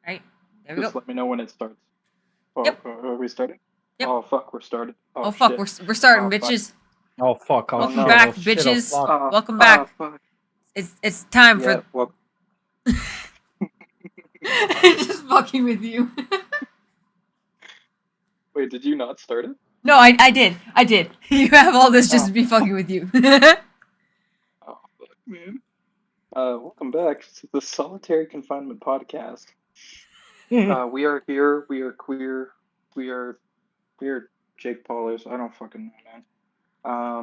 Right, there we Just go. let me know when it starts. Oh, Yep. are we starting? Yep. Oh, fuck, we're started. Oh fuck, Shit. we're starting, Oh, fuck. bitches. Oh fuck! Oh Welcome shit! back, Oh shit! bitches. Oh fuck! Welcome back. Fuck. It's time Yeah, for well, just fucking with you. wait, did you not start it? No, I did. You have all this just Oh. to be fucking with you. Oh, fuck, man. Welcome back to the Solitary Confinement Podcast. We are here, we are queer, we are Jake Paulers. I don't fucking know, man.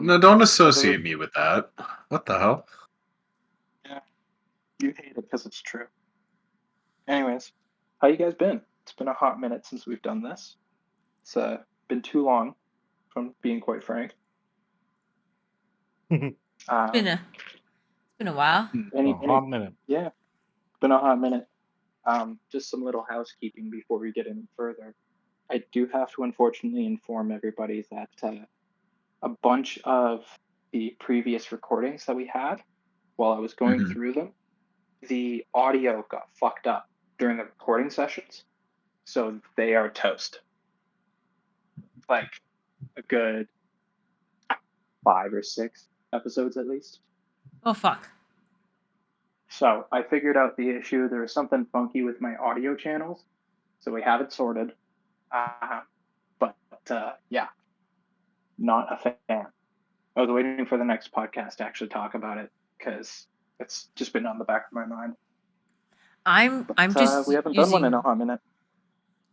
No, don't associate me with that. What the hell? Yeah, you hate it because it's true. Anyways, how you guys been? It's been a hot minute since we've done this. It's been too long, if I'm being quite frank. It's been a while. Hot minute. Yeah, been a hot minute. Just some little housekeeping before we get any further. I do have to unfortunately inform everybody that a bunch of the previous recordings that we had, while I was going through them, the audio got fucked up during the recording sessions, so they are toast. Like a good 5 or 6 episodes at least. Oh fuck. So I figured out the issue. There was something funky with my audio channels, so we have it sorted. But yeah, not a fan. I was waiting for the next podcast to actually talk about it because it's just been on the back of my mind. I'm just we haven't using, done one in a hot minute.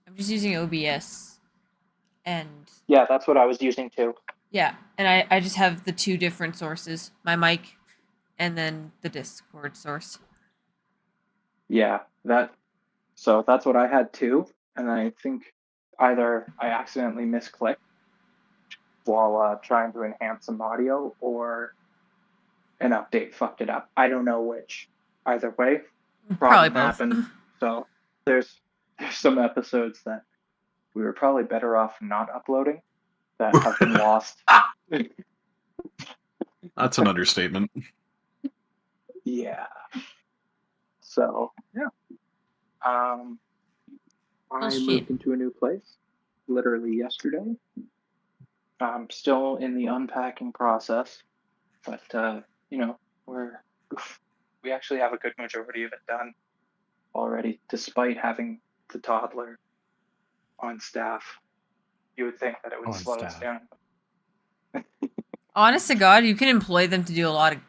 I'm just using OBS, and yeah, that's what I was using too. Yeah, and I just have the 2 different sources, my mic, and then the Discord source. Yeah, so that's what I had too, and I think either I accidentally misclicked while trying to enhance some audio, or an update fucked it up. I don't know which. Either way, Probably problem both. happened. So there's some episodes that we were probably better off not uploading that have been lost. That's an understatement. Yeah. So yeah. I moved into a new place literally yesterday. I'm still in the unpacking process, but we actually have a good majority of it done already, despite having the toddler on staff. You would think that it would slow us down. Honest to God, you can employ them to do a lot of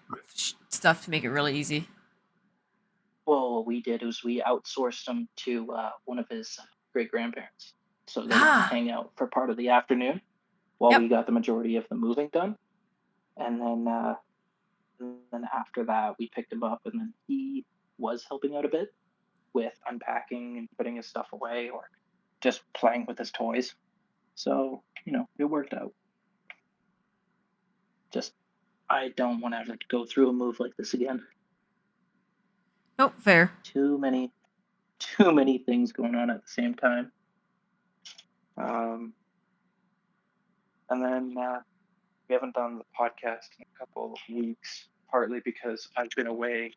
stuff to make it really easy. Well, what we did was we outsourced him to one of his great-grandparents. So they hang out for part of the afternoon while we got the majority of the moving done. And then after that, we picked him up, and then he was helping out a bit with unpacking and putting his stuff away or just playing with his toys. So, it worked out. Just, I don't want to have to go through a move like this again. Nope, fair. Too many things going on at the same time. And then we haven't done the podcast in a couple of weeks, partly because I've been away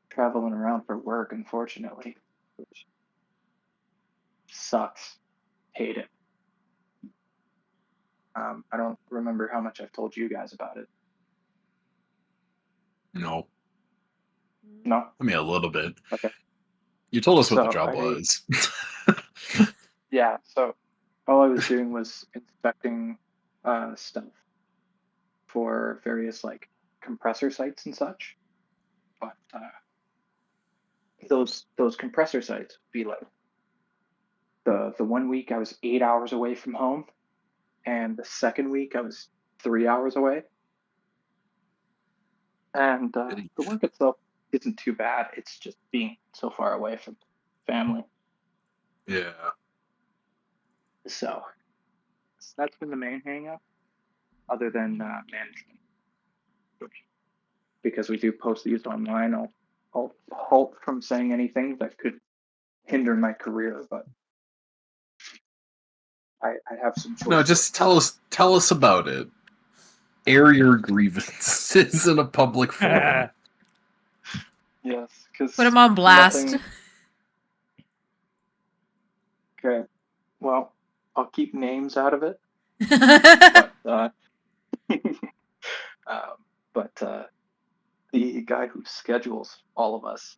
traveling around for work, unfortunately, which sucks. Hate it. I don't remember how much I've told you guys about it. No. No? I mean, a little bit. Okay. You told us what the job was. Yeah, so all I was doing was inspecting stuff for various, compressor sites and such. But those compressor sites would be the 1 week I was 8 hours away from home, and the second week I was 3 hours away. And the work itself isn't too bad. It's just being so far away from family. Yeah. So that's been the main hang-up, other than management. Because we do post these online, I'll halt from saying anything that could hinder my career, but I have some choices. No, just tell us about it. Air your grievances in a public forum. Yes, because put them on blast. Okay. Well, I'll keep names out of it. But the guy who schedules all of us,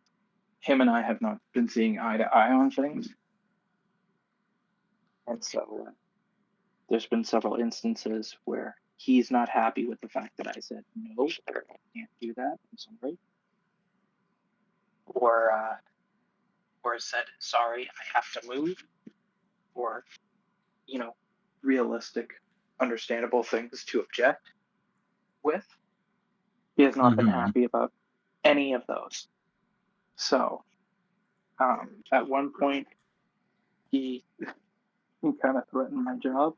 him and I have not been seeing eye to eye on things, and so there's been several instances where he's not happy with the fact that I said no, I can't do that. I'm sorry, or said sorry, I have to move, or realistic, understandable things to object with. He has not been happy about any of those. So, at one point, he kind of threatened my job,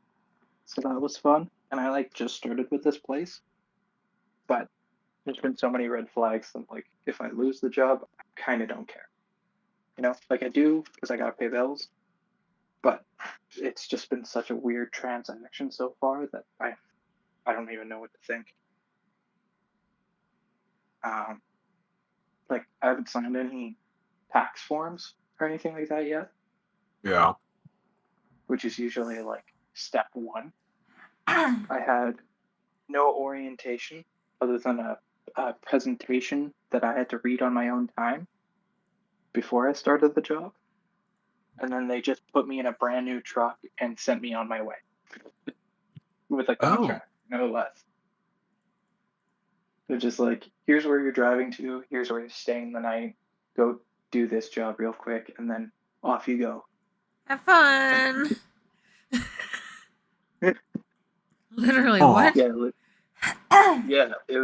so that was fun. And I just started with this place, but there's been so many red flags that if I lose the job, I kind of don't care. I do because I gotta pay bills, but it's just been such a weird transaction so far that I don't even know what to think. I haven't signed any tax forms or anything like that yet, Yeah. which is usually step one. I had no orientation other than a presentation that I had to read on my own time before I started the job. And then they just put me in a brand new truck and sent me on my way with a contract, no less. They're just here's where you're driving to, here's where you're staying the night, go do this job real quick, and then off you go. Have fun. Literally, Oh. what? Yeah, it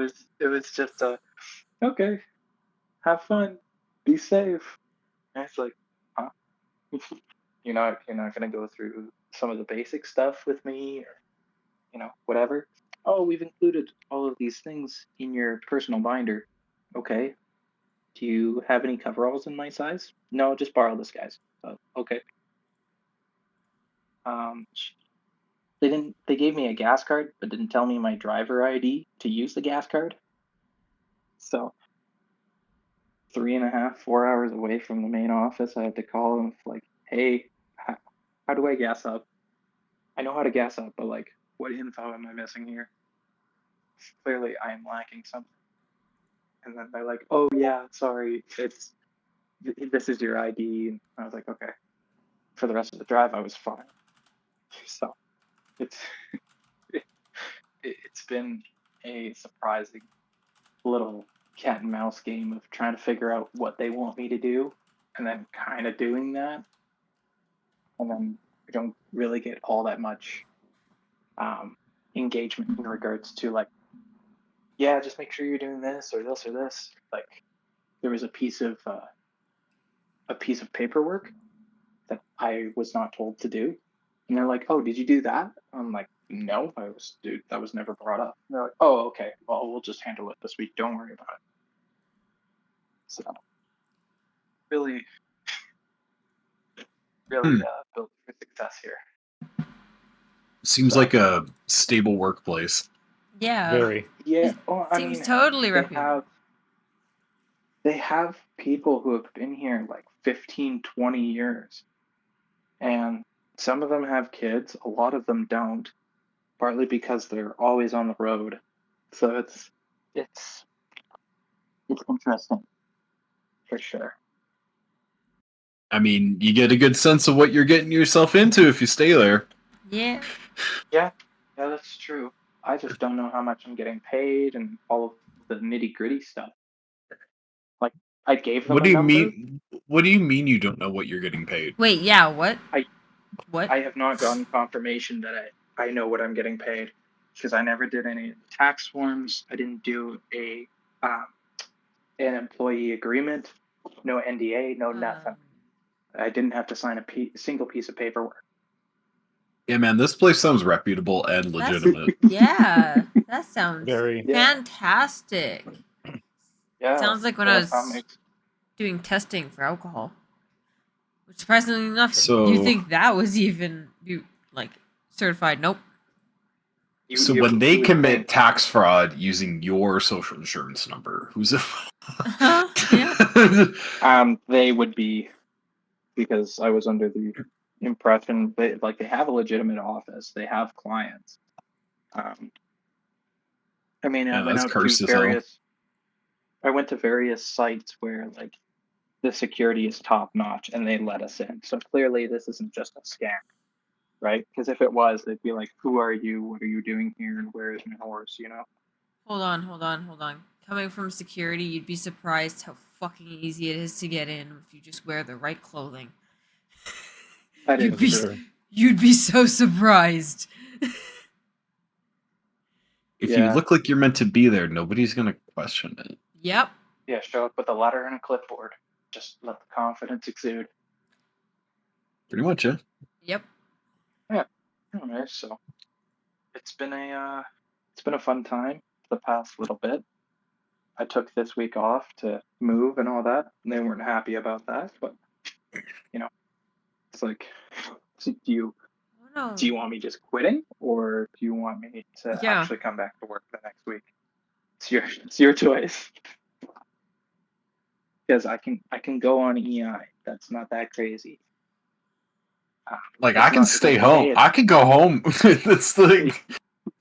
was just okay, have fun, be safe. And it's huh? You're not gonna go through some of the basic stuff with me, or whatever. Oh, we've included all of these things in your personal binder. Okay. Do you have any coveralls in my size? No, just borrow this guy's. Okay. They gave me a gas card, but didn't tell me my driver ID to use the gas card. So 3.5, 4 hours away from the main office, I had to call them hey, how do I gas up? I know how to gas up, but what info am I missing here? Clearly, I am lacking something. And then they're oh yeah, sorry, this is your ID. And I was okay. For the rest of the drive, I was fine. So it's been a surprising little cat and mouse game of trying to figure out what they want me to do, and then kind of doing that, and then I don't really get all that much engagement in regards to yeah, just make sure you're doing this or this or this. There was a piece of paperwork that I was not told to do, and they're oh, did you do that? I'm no, that was never brought up. And they're oh, okay, well, we'll just handle it this week, don't worry about it. So really built for success here. Seems like a stable workplace. Yeah. Very. Yeah, Seems totally reputable. They have people who have been here 15, 20 years. And some of them have kids, a lot of them don't, partly because they're always on the road. So it's interesting, for sure. I mean, you get a good sense of what you're getting yourself into if you stay there. Yeah. Yeah, that's true. I just don't know how much I'm getting paid and all of the nitty-gritty stuff. I gave them What do you number. mean? What do you mean you don't know what you're getting paid? Wait, yeah, what? What? I have not gotten confirmation that I know what I'm getting paid because I never did any tax forms. I didn't do an employee agreement, no NDA, no nothing. I didn't have to sign a single piece of paperwork. Yeah, man, this place sounds reputable and legitimate. Yeah, that sounds Very. fantastic. Yeah, Sounds like when I was doing testing for alcohol. Which surprisingly enough, you think that was even certified? Nope. So when they commit tax fraud using your social insurance number, who's a Yeah. they would be, because I was under the impression. They have a legitimate office. They have clients. I mean, I went to various sites where like the security is top notch, and they let us in. So clearly, this isn't just a scam, right? Because if it was, they'd be like, "Who are you? What are you doing here? And where is my horse?" You know. Hold on. Coming from security, you'd be surprised how fucking easy it is to get in if you just wear the right clothing. You'd be so surprised. If you look like you're meant to be there, nobody's gonna question it. Yep. Yeah, show up with a letter and a clipboard. Just let the confidence exude. Pretty much, yeah. Yep. Yeah. Anyway, so it's been a fun time the past little bit. I took this week off to move and all that, and they weren't happy about that. But you know, it's like, do you want me just quitting, or do you want me to actually come back to work the next week? It's your choice. Because I can go on EI. That's not that crazy. Like I can stay home. I could go home. It's like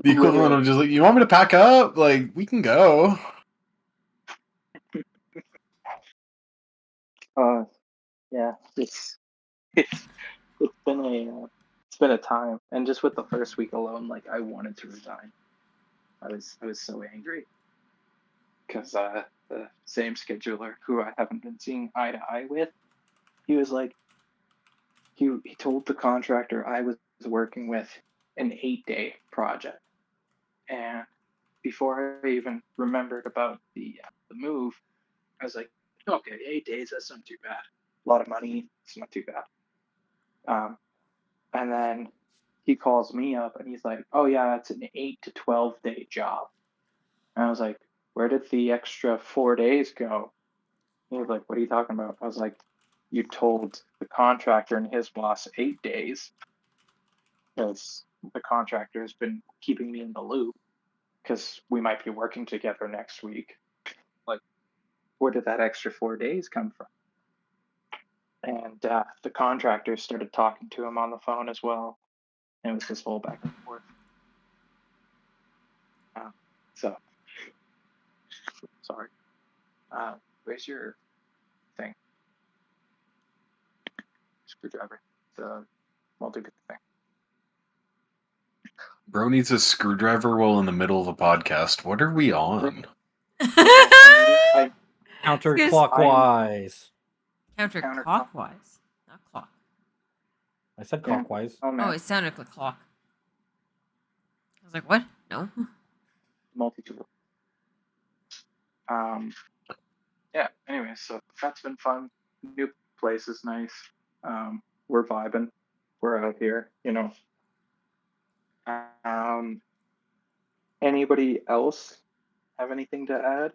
the equivalent of just like, you want me to pack up? Like we can go. Yeah, it's been a time, and just with the first week alone, like I wanted to resign. I was so angry because the same scheduler who I haven't been seeing eye to eye with, he was like, he told the contractor I was working with an 8-day project, and before I even remembered about the move, I was like, okay, 8 days, that's not too bad. A lot of money, it's not too bad. And then he calls me up and he's like, oh yeah, it's an 8 to 12 day job. And I was like, where did the extra 4 days go? He was like, what are you talking about? I was like, you told the contractor and his boss 8 days, because the contractor has been keeping me in the loop because we might be working together next week. Like, where did that extra 4 days come from? And the contractor started talking to him on the phone as well. And it was this whole back and forth. So, sorry. Where's your thing? Screwdriver. The multi-bit thing. Bro needs a screwdriver while in the middle of a podcast. What are we on? Counterclockwise. Counterclockwise, not clock. I said clockwise. Oh, it sounded like clock. I was like, what? No. Multi-tool. Yeah, anyway, so that's been fun. New place is nice. We're vibing. We're out here, you know. Anybody else have anything to add?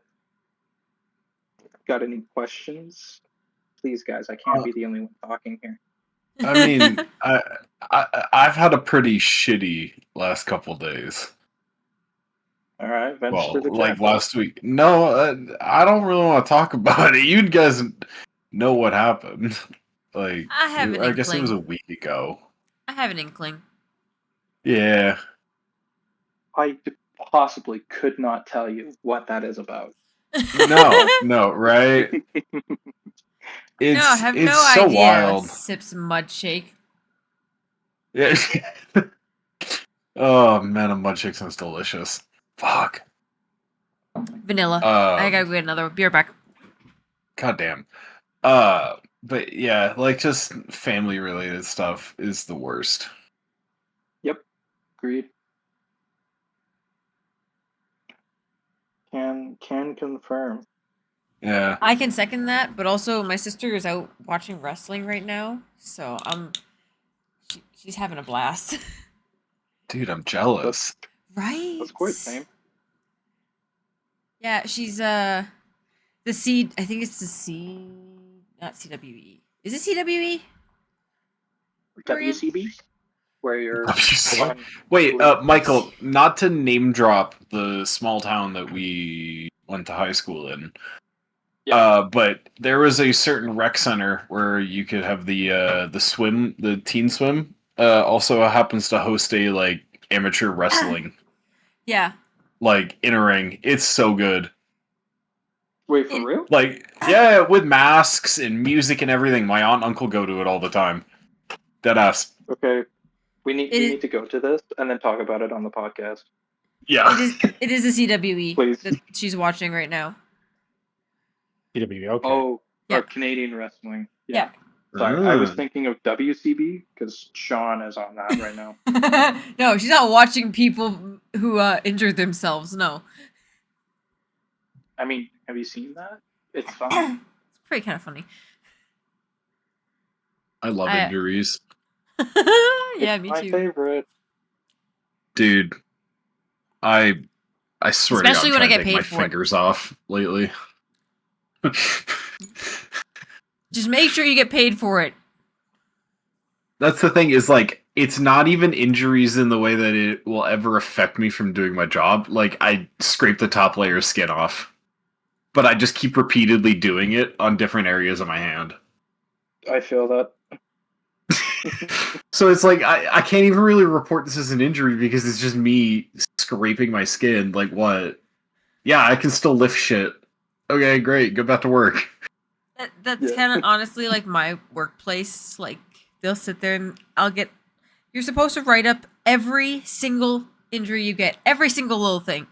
Got any questions? Please, guys, I can't be the only one talking here. I mean, I've had a pretty shitty last couple days. All right, like last week. No, I don't really want to talk about it. You guys know what happened. Like, I guess it was a week ago. I have an inkling. Yeah. I possibly could not tell you what that is about. No, right? I have no so idea. Wild. Sips mud shake. Yeah. Oh man, a mud shake sounds delicious. Fuck. Vanilla. I gotta get another beer back. God damn. But yeah, like just family related stuff is the worst. Yep. Agreed. Can confirm. Yeah. I can second that, but also my sister is out watching wrestling right now, so she's having a blast. Dude, I'm jealous. Right? That's quite same. Yeah, she's the C. I think it's the C. Not CWE. Is it CWE? WCB? Where you're. Wait, Michael, not to name drop the small town that we went to high school in, But there was a certain rec center where you could have the teen swim. Also happens to host a like amateur wrestling. Yeah. Like in a ring, it's so good. Wait, for real? Like, yeah, with masks and music and everything. My aunt and uncle go to it all the time. Deadass. Okay, we need to go to this and then talk about it on the podcast. Yeah, it is a CWE Please. that she's watching right now. CWE, okay. Oh, Yeah. Canadian wrestling. Yeah. Sorry, I was thinking of WCB because Sean is on that right now. No, she's not watching people who injured themselves. No. I mean, have you seen that? It's fun. It's pretty kind of funny. I love injuries. Yeah, me my too. favorite. Dude, I swear Especially to God, when I get take paid my for it. fingers off lately. Just make sure you get paid for it. That's the thing, is like, it's not even injuries in the way that it will ever affect me from doing my job. Like, I scrape the top layer of skin off, but I just keep repeatedly doing it on different areas of my hand. I feel that. So it's like, I can't even really report this as an injury because it's just me scraping my skin. Like, what? Yeah, I can still lift shit. Okay, great. Go back to work. That's kind of honestly like my workplace. Like, they'll sit there and you're supposed to write up every single injury you get, every single little thing.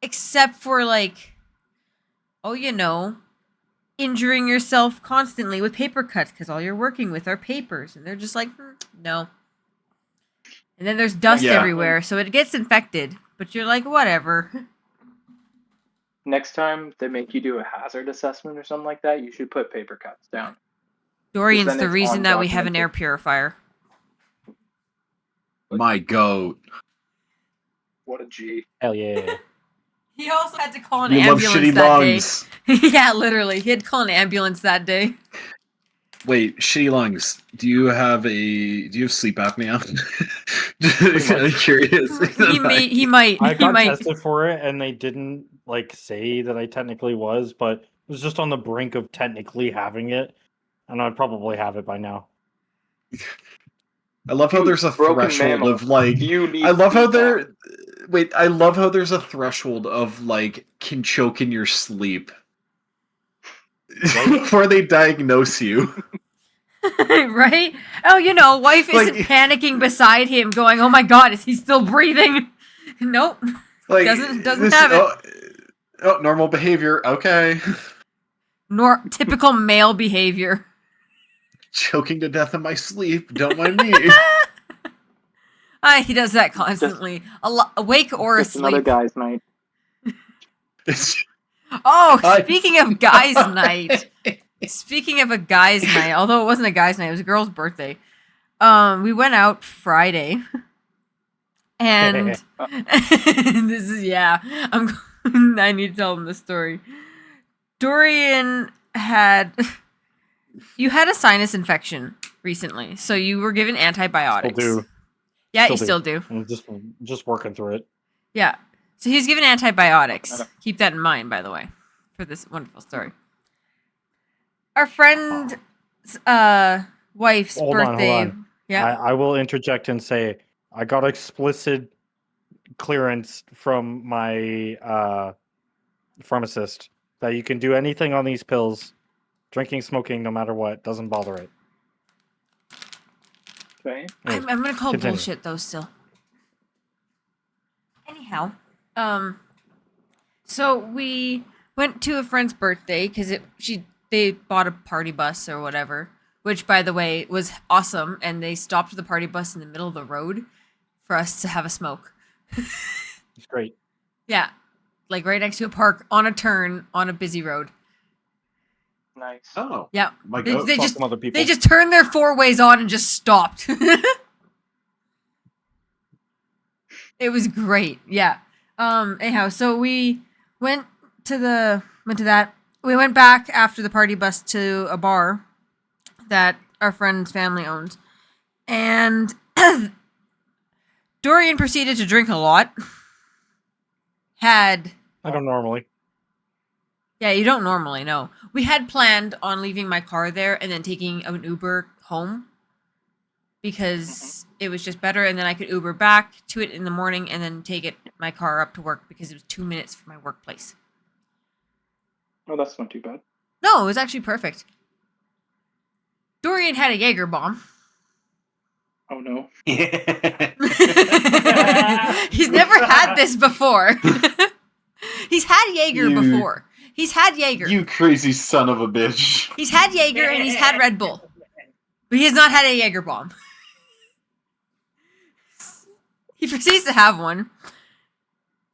Except for like, injuring yourself constantly with paper cuts because all you're working with are papers. And they're just like, no. And then there's dust everywhere, so it gets infected. But you're like, whatever. Next time they make you do a hazard assessment or something like that, you should put paper cuts down. Dorian's the reason that we have an air purifier. My goat. What a G. Hell yeah. He also had to call an You love ambulance shitty that lungs. day. Yeah, literally. He had to call an ambulance that day. Wait, shitty lungs. Do you have sleep apnea? I'm curious. He might. I got tested for it, and they didn't say that I technically was, but it was just on the brink of technically having it, and I'd probably have it by now. I love how there's a threshold of I love how I love how there's a threshold of can choke in your sleep before they diagnose you. Right? Oh, wife isn't panicking beside him going, oh my god, is he still breathing? Nope. Doesn't have it. Oh, normal behavior. Okay. Typical male behavior. Choking to death in my sleep. Don't mind me. He does that constantly. Awake or asleep. Another guy's night. Speaking of guys' night. Speaking of a guy's night, although it wasn't a guy's night, it was a girl's birthday. We went out Friday. And this is I need to tell him this story. Dorian you had a sinus infection recently, so you were given antibiotics. Still do. Yeah, you still do. I'm just working through it. Yeah. So he was given antibiotics. Keep that in mind, by the way, for this wonderful story. Our friend's wife's birthday. Hold on. Yeah. I will interject and say I got explicit clearance from my pharmacist that you can do anything on these pills, drinking, smoking, no matter what, doesn't bother it. Okay. I'm gonna call bullshit though. Still. Anyhow, so we went to a friend's birthday because they bought a party bus or whatever, which by the way was awesome, and they stopped the party bus in the middle of the road for us to have a smoke. It's great. Yeah, right next to a park on a turn on a busy road. Nice. Oh. Yeah. My God. They just turned their four ways on and just stopped. It was great. Yeah. Anyhow, so we went to that. We went back after the party bus to a bar that our friend's family owns. And Dorian proceeded to drink a lot. I don't normally. Yeah, you don't normally know. We had planned on leaving my car there and then taking an Uber home because it was just better, and then I could Uber back to it in the morning and then take my car up to work because it was 2 minutes from my workplace. Oh, that's not too bad. No, it was actually perfect. Dorian had a Jaeger bomb. Oh no. He's never had this before. He's had Jaeger before. He's had Jaeger. You crazy son of a bitch. He's had Jaeger and he's had Red Bull. But he has not had a Jaeger bomb. He proceeds to have one.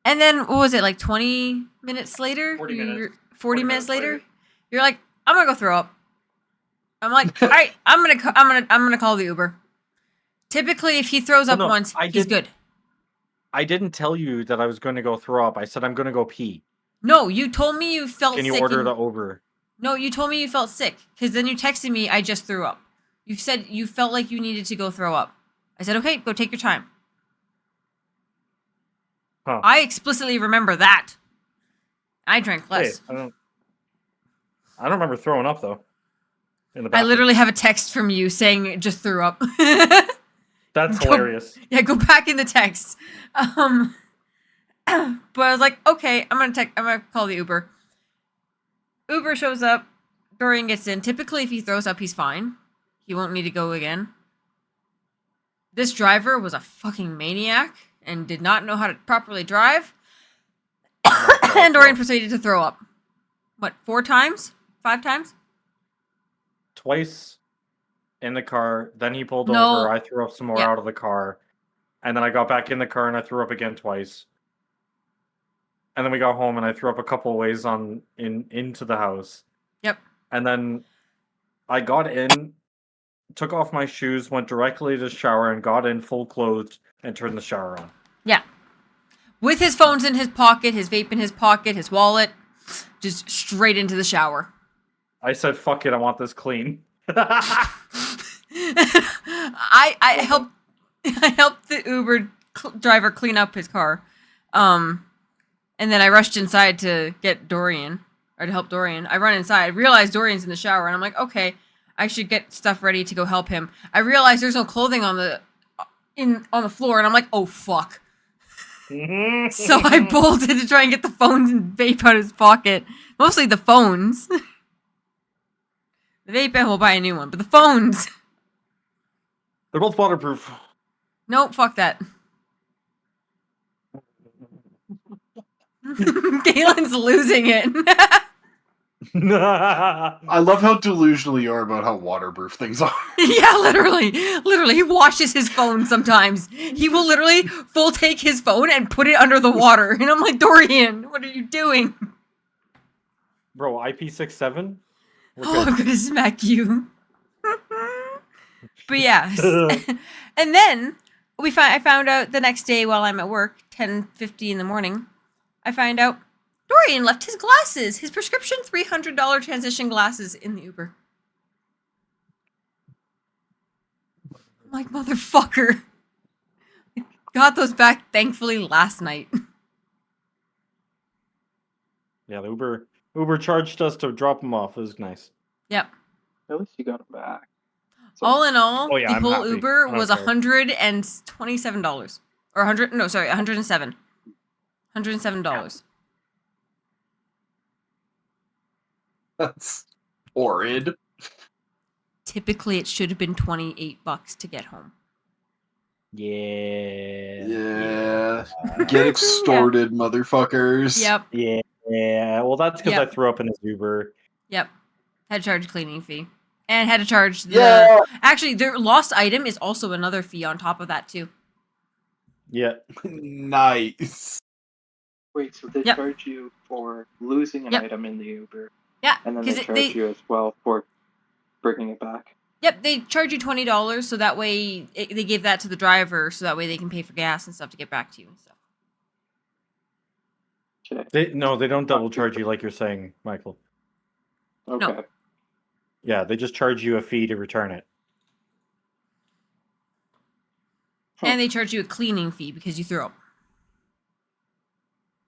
And then, what was it, like 20 minutes later? 40 minutes. 40 minutes later? You're like, I'm gonna go throw up. I'm like, all right, I'm gonna call the Uber. Typically, if he throws up once, he's good. I didn't tell you that I was going to go throw up. I said I'm going to go pee. No, you told me you felt sick. Can you order the Uber? No, you told me you felt sick. Because then you texted me, I just threw up. You said you felt like you needed to go throw up. I said, okay, go take your time. Huh. I explicitly remember that. I drank less. Hey, I don't remember throwing up, though. In the I bathroom. literally have a text from you saying just threw up. That's hilarious. Yeah, go back in the text. But I was like, okay, I'm gonna call the Uber. Uber shows up. Dorian gets in. Typically, if he throws up, he's fine. He won't need to go again. This driver was a fucking maniac and did not know how to properly drive. And Dorian proceeded to throw up. What, 4 times? 5 times? Twice in the car. Then he pulled No. over. I threw up some more out of the car. And then I got back in the car and I threw up again twice. And then we got home and I threw up a couple ways into the house. Yep. And then I got in, took off my shoes, went directly to the shower and got in full clothed and turned the shower on. Yeah. With his phones in his pocket, his vape in his pocket, his wallet, just straight into the shower. I said, fuck it, I want this clean. I helped the Uber driver clean up his car. And then I rushed inside to get Dorian, or to help Dorian. I run inside, I realize Dorian's in the shower, and I'm like, okay, I should get stuff ready to go help him. I realize there's no clothing on the floor, and I'm like, oh fuck. So I bolted to try and get the phones and vape out of his pocket. Mostly the phones. The vape, we'll buy a new one, but the phones. They're both waterproof. Nope, fuck that. Galen's losing it. I love how delusional you are about how waterproof things are. Yeah, literally, he washes his phone sometimes. He will literally full take his phone and put it under the water, and I'm like, Dorian, what are you doing? Bro, IP67? Oh, I'm gonna smack you. But yeah, and then I found out the next day while I'm at work, 10:50 in the morning. I find out Dorian left his glasses, his prescription $300 transition glasses, in the Uber. I'm like, motherfucker. I got those back, thankfully, last night. Yeah, the Uber charged us to drop them off. It was nice. Yep. At least you got them back. So, All in all, Oh, yeah, the I'm whole happy. Uber I don't was care. $127. Or $107. $107. That's horrid. Typically, it should have been $28 to get home. Yeah. Yeah. Get extorted, motherfuckers. Yep. Yeah. Well, that's because Yep. I threw up in his Uber. Yep. Had to charge a cleaning fee. And had to charge the... Yeah. Actually, their lost item is also another fee on top of that, too. Yeah. Nice. wait, so they Yep. charge you for losing an Yep. item in the Uber, Yeah. and then they 'cause charge you as well for bringing it back. Yep, they charge you $20, so that way... they give that to the driver, so that way they can pay for gas and stuff to get back to you and stuff. Okay. They don't double charge you like you're saying, Michael. Okay. No. Yeah, they just charge you a fee to return it. And they charge you a cleaning fee because you threw up.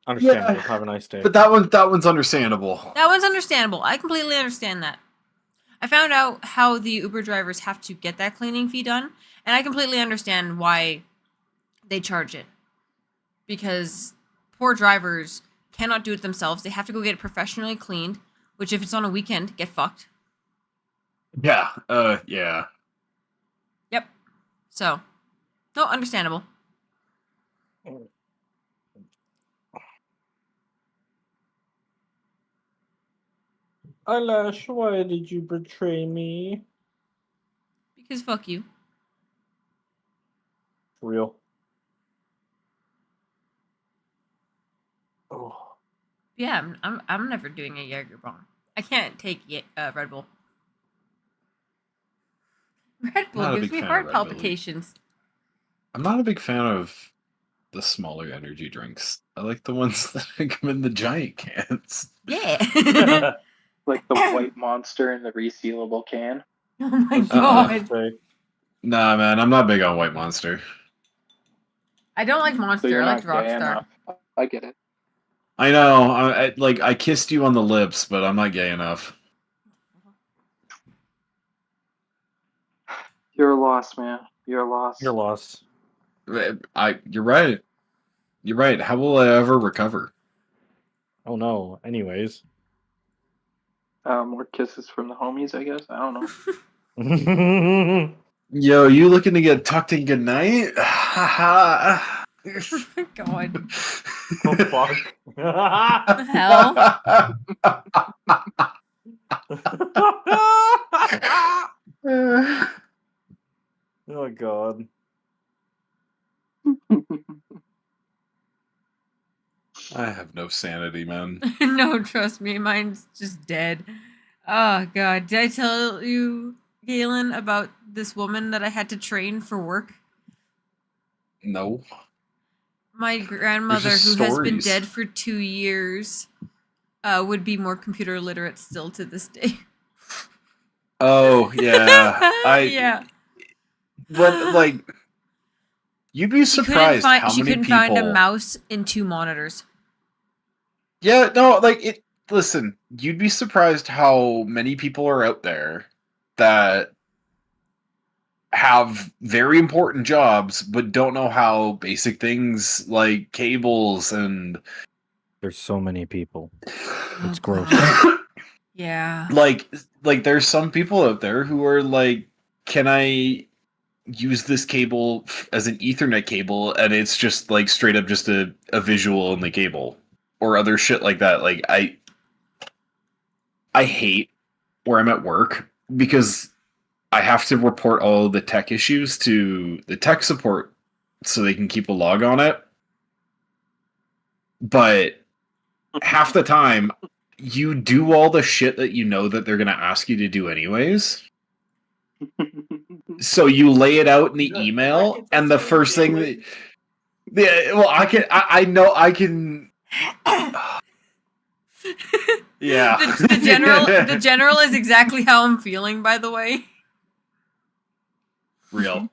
Understandable. Yeah. Have a nice day. But that one's understandable. That one's understandable. I completely understand that. I found out how the Uber drivers have to get that cleaning fee done, and I completely understand why they charge it. Because poor drivers cannot do it themselves. They have to go get it professionally cleaned, which if it's on a weekend, get fucked. Yeah. Yeah. Yep. So, no, understandable. Eyelash, why did you betray me? Because fuck you. For real. Oh. Yeah, I'm never doing a Jaeger bomb. I can't take Red Bull. Red Bull Not a gives big me fan of heart Red Bull. palpitations. I'm not a big fan of the smaller energy drinks. I like the ones that come in the giant cans. Yeah. Like the white monster in the resealable can. Oh my Uh-uh. god. Nah, man, I'm not big on White Monster. I don't like So Monster. you're I like not gay Rockstar. enough. I get it. I know. I kissed you on the lips, but I'm not gay enough. You're a loss, man. You're a loss. You're lost. You're right. You're right. How will I ever recover? Oh no. Anyways. More kisses from the homies, I guess. I don't know. Oh Yo, you looking to get tucked in goodnight? Haha. Oh my god. fuck. The hell? Oh god. I have no sanity, man. No, trust me, mine's just dead. Oh god, did I tell you, Galen, about this woman that I had to train for work? No. My grandmother, who just has been stories. dead for 2 years, would be more computer literate still to this day. Oh yeah. Yeah. But like, you'd be surprised how She many couldn't people. find a mouse in 2 monitors. Yeah, no, like it. Listen, you'd be surprised how many people are out there that have very important jobs but don't know how basic things like cables and There's so many people. It's Oh, gross. God. Yeah. like there's some people out there who are like, can I use this cable as an Ethernet cable, and it's just like straight up just a visual in the cable or other shit like that. Like I hate where I'm at work because I have to report all the tech issues to the tech support so they can keep a log on it. But half the time, you do all the shit that you know that they're going to ask you to do anyways. So you lay it out in the email, and the first thing that... Yeah, well, I know I can... Yeah. The general is exactly how I'm feeling, by the way. Real.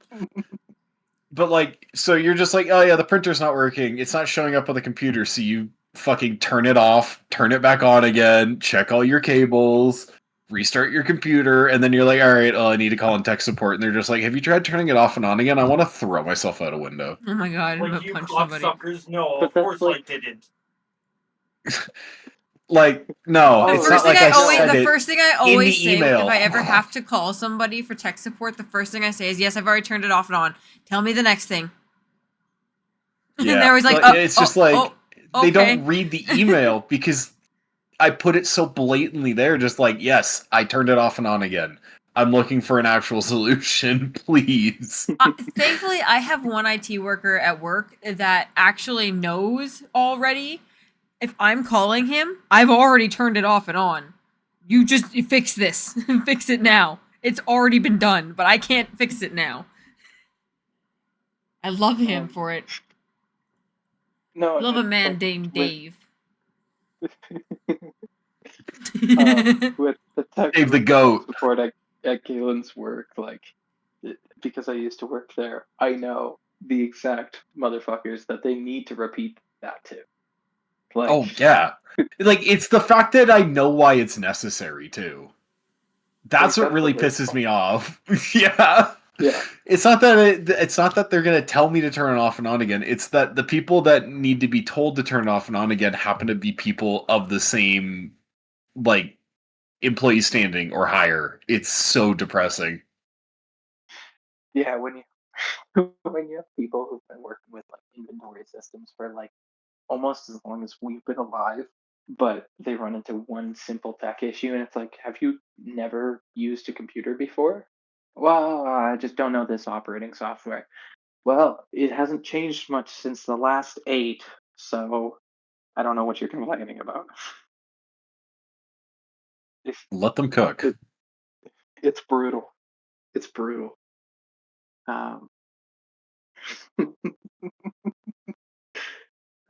But like, so you're just like, oh yeah, the printer's not working. It's not showing up on the computer. So you fucking turn it off, turn it back on again, check all your cables, restart your computer, and then you're like, all right, I need to call in tech support. And they're just like, have you tried turning it off and on again? I want to throw myself out a window. Oh my god, I'm Like, gonna you punch somebody. cocksuckers, no, But of course that's like- I didn't. Like, no, Oh, it's First not like thing I said the it. first thing I always the say email. if I ever have to call somebody for tech support, the first thing I say is, yes, I've already turned it off and on. Tell me the next thing. Yeah, And they're always like, but it's just like, okay. they don't read the email because I put it so blatantly there, just like, yes, I turned it off and on again. I'm looking for an actual solution, please. Thankfully, I have one IT worker at work that actually knows already. If I'm calling him, I've already turned it off and on. You just fix this. Fix it now. It's already been done, but I can't fix it now. I love him for it. No, Love a man with- named Dave. with the tech Dave the goat. support at Galen's work, like, because I used to work there, I know the exact motherfuckers that they need to repeat that to. Like, Oh yeah, like it's the fact that I know why it's necessary too. That's Like, what really that's what pisses me off. Yeah. Yeah. It's not that it's not that they're gonna tell me to turn it off and on again. It's that the people that need to be told to turn it off and on again happen to be people of the same like employee standing or higher. It's so depressing. Yeah, when you when you have people who've been working with like inventory systems for like almost as long as we've been alive, but they run into one simple tech issue, and it's like, have you never used a computer before? Well, I just don't know this operating software. Well, it hasn't changed much since the last 8, so I don't know what you're complaining about. It's, Let them cook. it's brutal. It's brutal. Um, I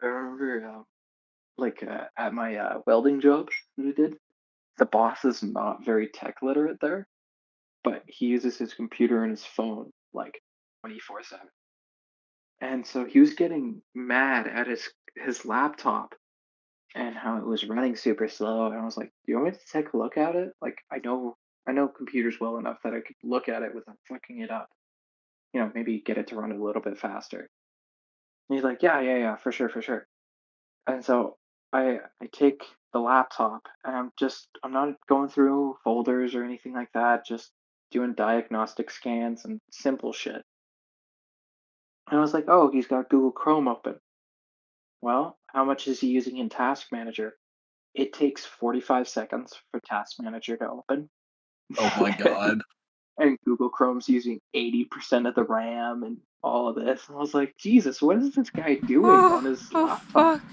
remember, at my welding job that I did, the boss is not very tech literate there, but he uses his computer and his phone like 24/7. And so he was getting mad at his laptop and how it was running super slow. And I was like, "Do you want me to take a look at it? Like, I know computers well enough that I could look at it without fucking it up. Maybe get it to run a little bit faster." And he's like, "Yeah, yeah, yeah, for sure, for sure." And so I take the laptop and I'm not going through folders or anything like that, just doing diagnostic scans and simple shit. And I was like, "Oh, he's got Google Chrome open." Well, how much is he using in Task Manager? It takes 45 seconds for Task Manager to open. Oh my god. And Google Chrome's using 80% of the RAM and all of this. And I was like, Jesus, what is this guy doing on his laptop? Fuck.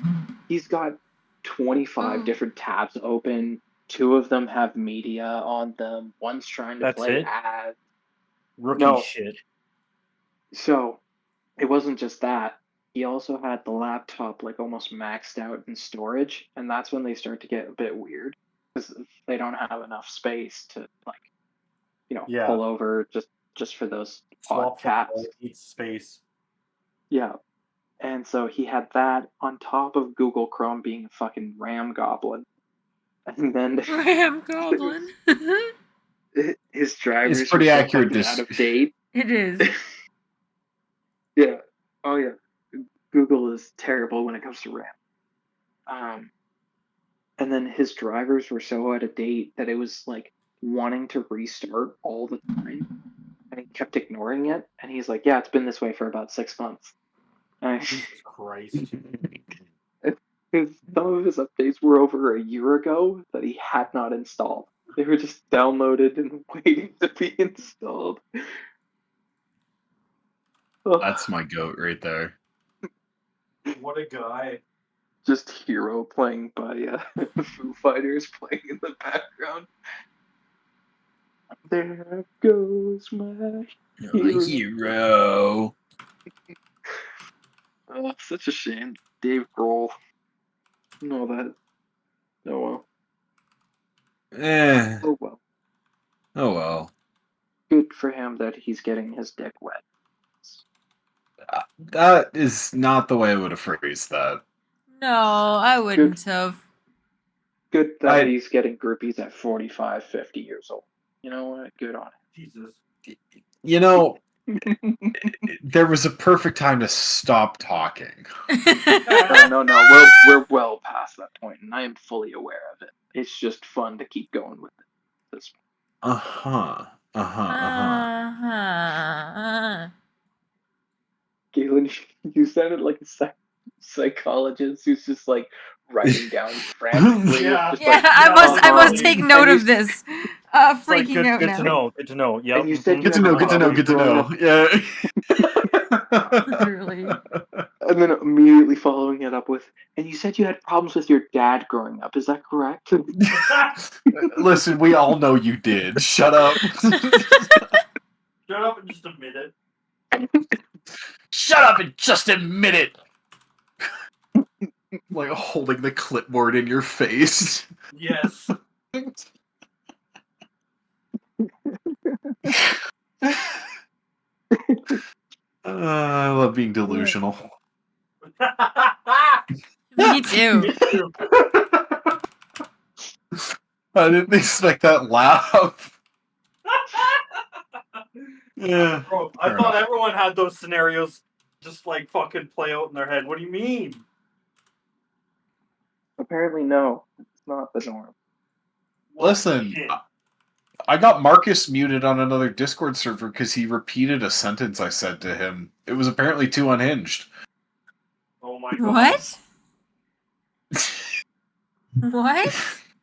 He's got 25 Oh. different tabs open. 2 of them have media on them. One's trying to That's play it? ads. Rookie No. shit. So it wasn't just that. He also had the laptop like almost maxed out in storage, and that's when they start to get a bit weird because they don't have enough space to Yeah. pull over just for those odd Swap tasks. each space. Yeah. And so he had that on top of Google Chrome being a fucking RAM goblin. And then Ram Goblin. his drivers It's pretty were so accurate. fucking out of date. It is. Yeah. Oh yeah. Google is terrible when it comes to RAM. And then his drivers were so out of date that it was like wanting to restart all the time. And he kept ignoring it. And he's like, "Yeah, it's been this way for about 6 months." And Jesus Christ. some of his updates were over a year ago that he had not installed. They were just downloaded and waiting to be installed. That's my goat right there. What a guy. Just Hero playing by Foo Fighters playing in the background. There goes my Hero. Oh, such a shame. Dave Grohl. No, that. Oh well. Eh. Oh well. Oh well. Good for him that he's getting his dick wet. That is not the way I would have phrased that. No, I wouldn't have. Good that he's getting groupies at 45, 50 years old. You know what? Good on him. Jesus. You know, there was a perfect time to stop talking. No. We're well past that point, and I am fully aware of it. It's just fun to keep going with it. This Gaelen, you sounded like a psychologist who's just like writing down frantically. Yeah. Just Yeah, like, I must and take note you- of this. It's like, Freaking out good now. to know. Good to know. Yep. And you said Good to know. Good to know. Good to know. Yeah. Literally. And then immediately following it up with, and you said you had problems with your dad growing up. Is that correct? Listen, we all know you did. Shut up. Shut up and just admit it. Shut up and just admit it. Like holding the clipboard in your face. Yes. I love being delusional. Me Me too. I didn't expect that laugh. Yeah. Bro, I Fair thought enough. everyone had those scenarios just like fucking play out in their head. What do you mean? Apparently, no. It's not the norm. Listen, Shit. I got Marcus muted on another Discord server because he repeated a sentence I said to him. It was apparently too unhinged. Oh my god. What? What?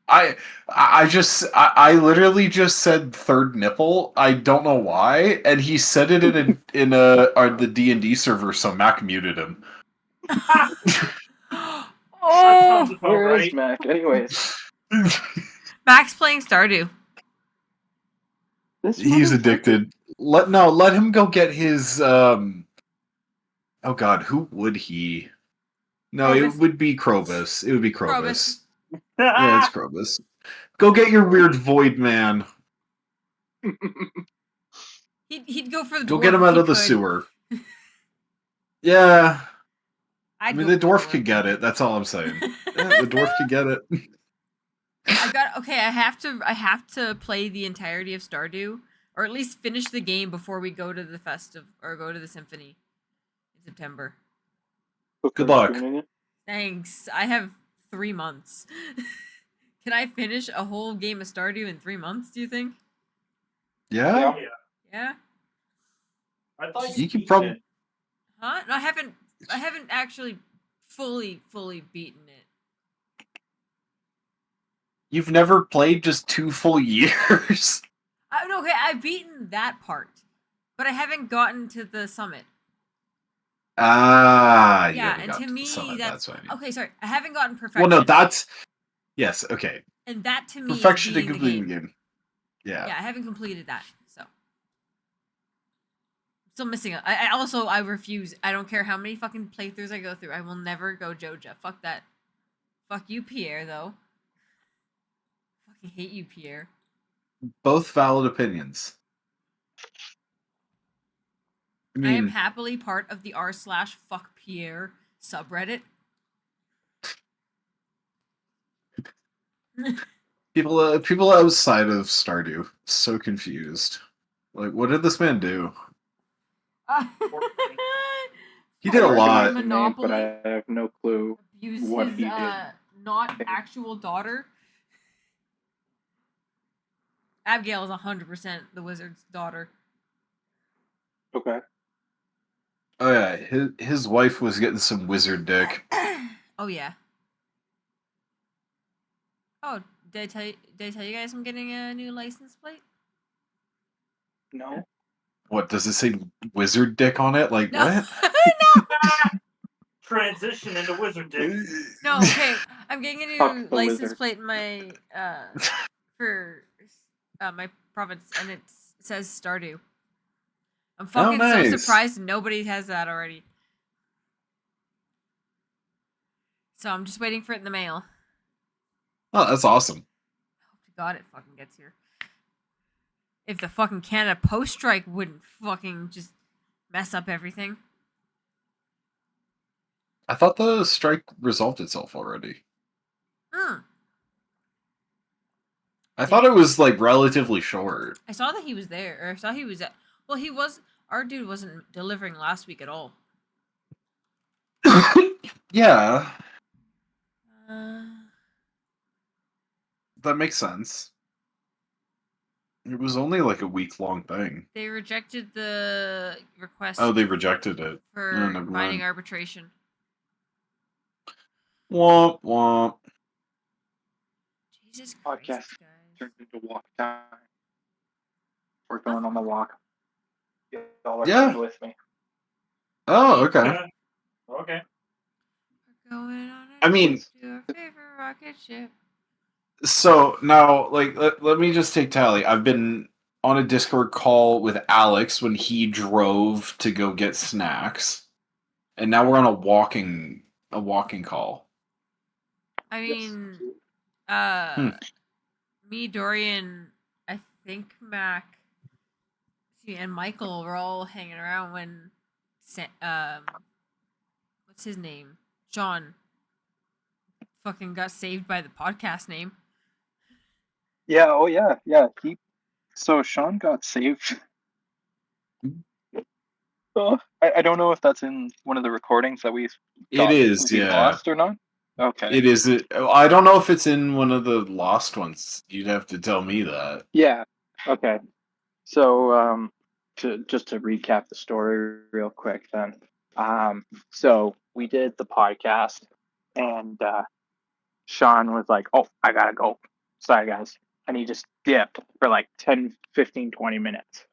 I literally just said third nipple. I don't know why, and he said it in the D&D server, so Mac muted him. That Oh, sounds about Where is right. Mac? Anyways, Max playing Stardew. this He's motherfucker- addicted. Let him go get his Oh god, who would he? No, Krobus. it would be Krobus. It would be Krobus. Krobus. Yeah, it's Krobus. Go get your weird void man. He'd go for the Go dwarf get him if out he of the could. sewer. Yeah. I I'd mean, go the for dwarf could get it. That's all I'm saying. Yeah, the dwarf could get it. I have to play the entirety of Stardew, or at least finish the game before we go to the festive or go to the symphony in September. Good luck. Doing it. Thanks. I have 3 months. Can I finish a whole game of Stardew in 3 months, do you think? Yeah? Yeah? I thought You you could beat probably. it. Huh? No, I haven't actually fully beaten it. You've never played just 2 full years? No, okay, I've beaten that part. But I haven't gotten to the summit. Ah, you Yeah, haven't and got to the me summit, that's what I mean. okay, sorry. I haven't gotten perfection. Well, no, that's. Yes, okay. and that to me Perfection is to beating the completing game. the game. Yeah. Yeah, I haven't completed that, so still missing it. I refuse. I don't care how many fucking playthroughs I go through. I will never go Joja. Fuck that. Fuck you, Pierre. Though. Fucking hate you, Pierre. Both valid opinions. I I am mean, happily part of the r/fuck Pierre subreddit. people outside of Stardew so confused. Like, what did this man do? He did a Fucking lot. Recognize the name, but Monopoly. I have no clue. Abuse what his he did. not actual daughter. Abigail is 100% the wizard's daughter. Okay. Oh yeah, his wife was getting some wizard dick. Oh yeah. Oh, did I tell you guys I'm getting a new license plate? No. What does it say? Wizard dick on it? Like No. what? Transition into wizard dick. No, okay. I'm getting a Fuck new the license wizard. plate in my for my province, and it says Stardew. I'm fucking nice. so surprised nobody has that already. So I'm just waiting for it in the mail. Oh, that's awesome. Hope to God it fucking gets here. If the fucking Canada Post strike wouldn't fucking just mess up everything. I thought the strike resolved itself already. Hmm. I thought it was like relatively short. I saw that he was there, or I saw he was at. Well, he was. Our dude wasn't delivering last week at all. Yeah, Uh, that makes sense. It was only like a week-long thing. they rejected the request. Oh, they rejected it. for Oh, never binding mind. arbitration. Womp womp. Jesus Podcast Christ, guys. turned into walk time. We're going on the walk. Y'all are Yeah. coming with me. Oh, okay. Okay. We're going on I mean- to our favorite rocket ship. So now, like, let me just take tally. I've been on a Discord call with Alex when he drove to go get snacks, and now we're on a walking call. I mean, Hmm. me, Dorian, I think Mac, and Michael were all hanging around when, what's his name? John fucking got saved by the podcast name. Yeah. Oh yeah. Yeah. So Sean got saved. Oh, I don't know if that's in one of the recordings that we It is, we yeah. lost or not. Okay. It is. I don't know if it's in one of the lost ones. You'd have to tell me that. Yeah. Okay. So just to recap the story real quick then. So we did the podcast and Sean was like, "Oh, I got to go. Sorry guys." And he just dipped for like 10, 15, 20 minutes.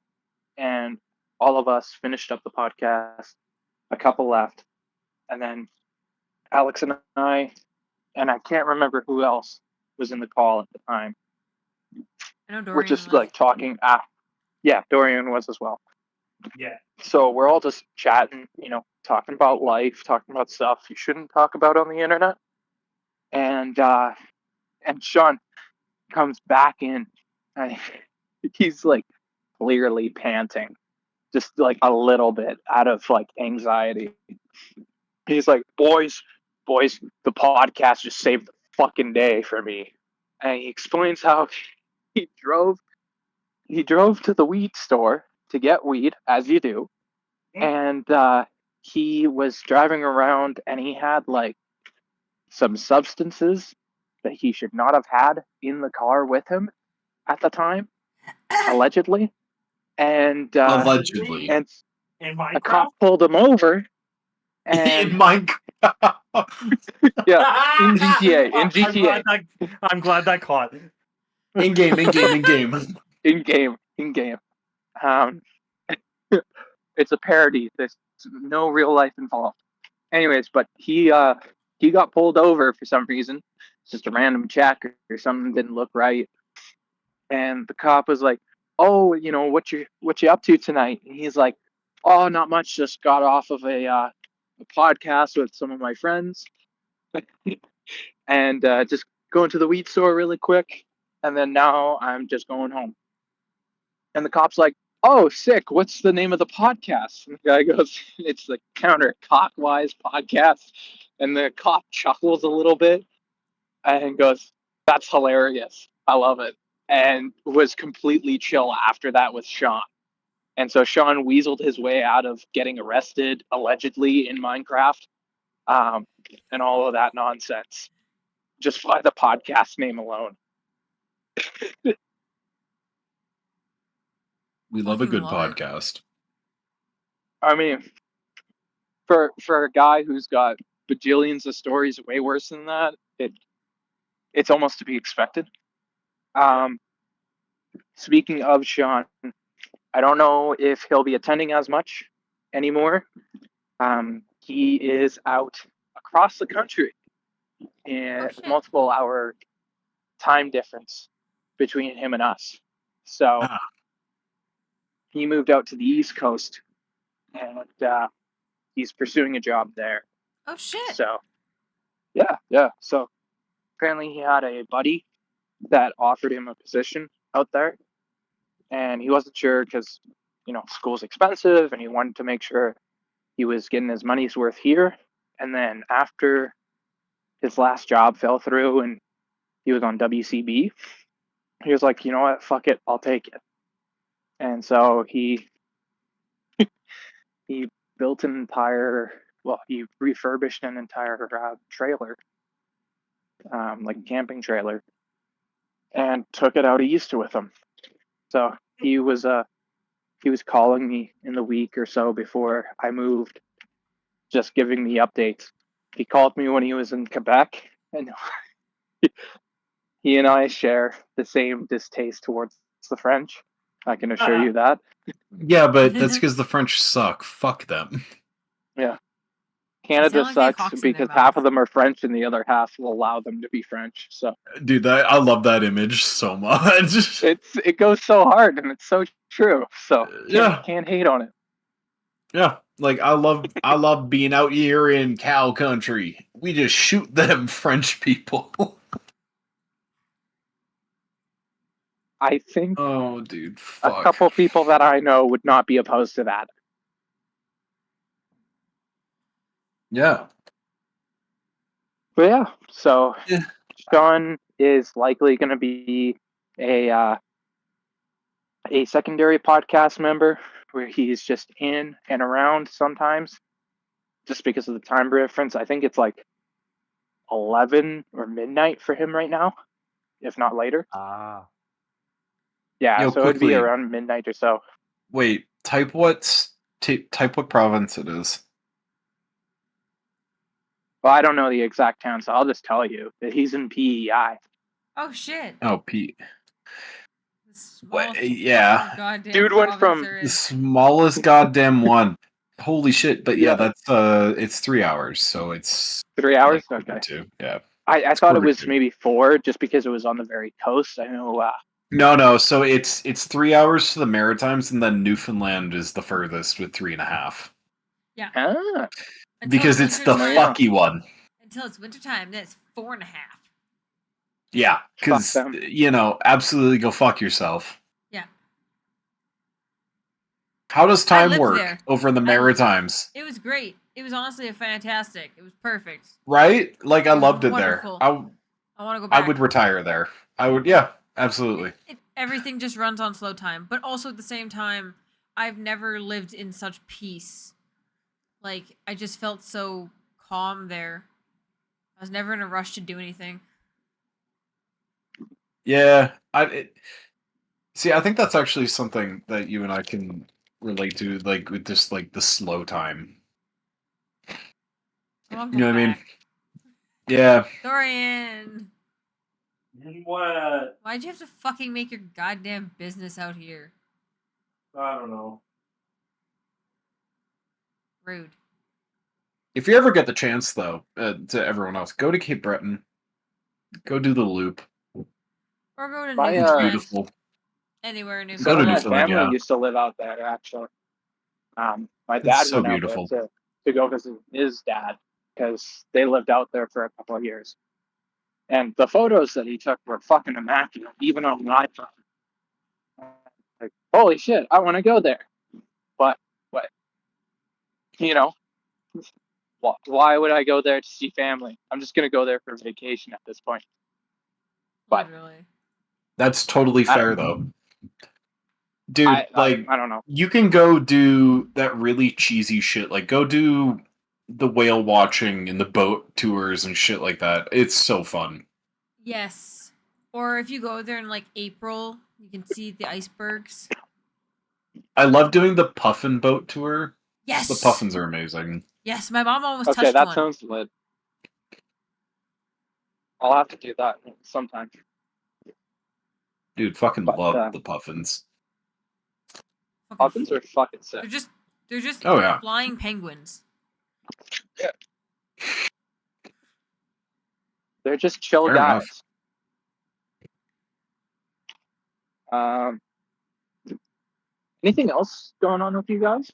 And all of us finished up the podcast. A couple left. And then Alex and I can't remember who else was in the call at the time. I know Dorian We're just was. like talking. Yeah, Dorian was as well. Yeah. So we're all just chatting, talking about life, talking about stuff you shouldn't talk about on the internet. And Sean comes back in, and he's like clearly panting, just like a little bit out of like anxiety. He's like, boys, the podcast just saved the fucking day for me. And he explains how he drove to the weed store to get weed, as you do. And he was driving around and he had like some substances that he should not have had in the car with him at the time, allegedly. And Allegedly. and In a cop pulled him over. And In Minecraft. yeah, in GTA. I'm glad that caught. In game. In game. It's a parody. There's no real life involved. Anyways, but he got pulled over for some reason. Just a random check or something didn't look right. And the cop was like, "Oh, what you up to tonight?" And he's like, "Oh, not much. Just got off of a podcast with some of my friends, and just going to the weed store really quick. And then now I'm just going home." And the cop's like, "Oh, sick. What's the name of the podcast?" And the guy goes, "It's the Cockwise podcast." And the cop chuckles a little bit and goes, "That's hilarious. I love it." And was completely chill after that with Sean. And so Sean weaseled his way out of getting arrested, allegedly, in Minecraft, and all of that nonsense, just by the podcast name alone. We love a good Fucking love it. podcast. I mean, for a guy who's got bajillions of stories way worse than that, it's almost to be expected. Speaking of Sean, I don't know if he'll be attending as much anymore. He is out across the country, and shit. multiple hour time difference between him and us. So he moved out to the East Coast, and he's pursuing a job there. Oh shit. So yeah. So apparently he had a buddy that offered him a position out there, and he wasn't sure because school's expensive, and he wanted to make sure he was getting his money's worth here. And then after his last job fell through and he was on WCB, he was like, "You know what, fuck it, I'll take it." And so he built an entire, he refurbished an entire trailer, like a camping trailer, and took it out east with him. So he was calling me in the week or so before I moved, just giving me updates. He called me when he was in Quebec, and he and I share the same distaste towards the French. I can assure you that. Yeah, but that's because the French suck. Fuck them. Yeah. Canada Sound like they have sucks hawks in their because mouth. half of them are French and the other half will allow them to be French. So Dude, I love that image so much. it goes so hard and it's so true. So Yeah. can't hate on it. Yeah, like I love being out here in cow country. We just shoot them French people. I think Oh, dude, a fuck. couple people that I know would not be opposed to that. Yeah. But yeah, so Yeah. Sean is likely going to be a secondary podcast member where he's just in and around sometimes, just because of the time difference. I think it's like 11 or midnight for him right now, if not later. Ah. Yeah, Yo, so it'd be quickly. around midnight or so. Wait, type what province it is. Well, I don't know the exact town, so I'll just tell you that he's in PEI. Oh shit! Oh, Pete. The smallest Yeah. fucking goddamn Dude went province from- there The is. smallest goddamn one. Holy shit! But yeah, Yeah. that's it's 3 hours, so it's 3 hours? like Okay. 2. Yeah. I thought it quarter was to. maybe 4 just because it was on the very coast. I know. No. So it's 3 hours to the Maritimes, and then Newfoundland is the furthest with 3.5. Ah, Because it's the wintertime. fucky one. Until it's wintertime, then it's 4.5. Yeah, because them. absolutely go fuck yourself. Yeah. How does time lived work there. over in the I- Maritimes? It was great. It was honestly fantastic. It was perfect. Right? Like I It was loved it wonderful. there. I want to go I back. would retire there. I would. Yeah, absolutely. Everything just runs on slow time, but also at the same time, I've never lived in such peace. Like I just felt so calm there. I was never in a rush to do anything. Yeah, see. I think that's actually something that you and I can relate to, like with just like the slow time. I want You to know go what I mean? back. Yeah. Dorian, What? why'd you have to fucking make your goddamn business out here? I don't know. Rude. If you ever get the chance, though, to everyone else, go to Cape Breton. Go do the loop. Or go to My, It's Newfoundland. beautiful. Anywhere in Go some to of Newfoundland. my Newfoundland, family yeah. used to live out there, actually. My It's dad so went beautiful. out there to go visit his dad because they lived out there for a couple of years. And the photos that he took were fucking immaculate, even on my phone. Like, holy shit, I want to go there. But, you know, why would I go there to see family? I'm just going to go there for vacation at this point. But Literally. That's totally I fair, though. Dude, I don't know. you can go do that really cheesy shit. Like, go do the whale watching and the boat tours and shit like that. It's so fun. Yes. Or if you go there in like April, you can see the icebergs. I love doing the puffin boat tour. Yes. The puffins are amazing. Yes, my mom almost Okay, touched that one. sounds lit. I'll have to do that sometime. Dude, fucking But, love the puffins. Fucking- Puffins are fucking sick. They're just Oh, yeah. flying penguins. They're just chill Fair enough. guys. Anything else going on with you guys?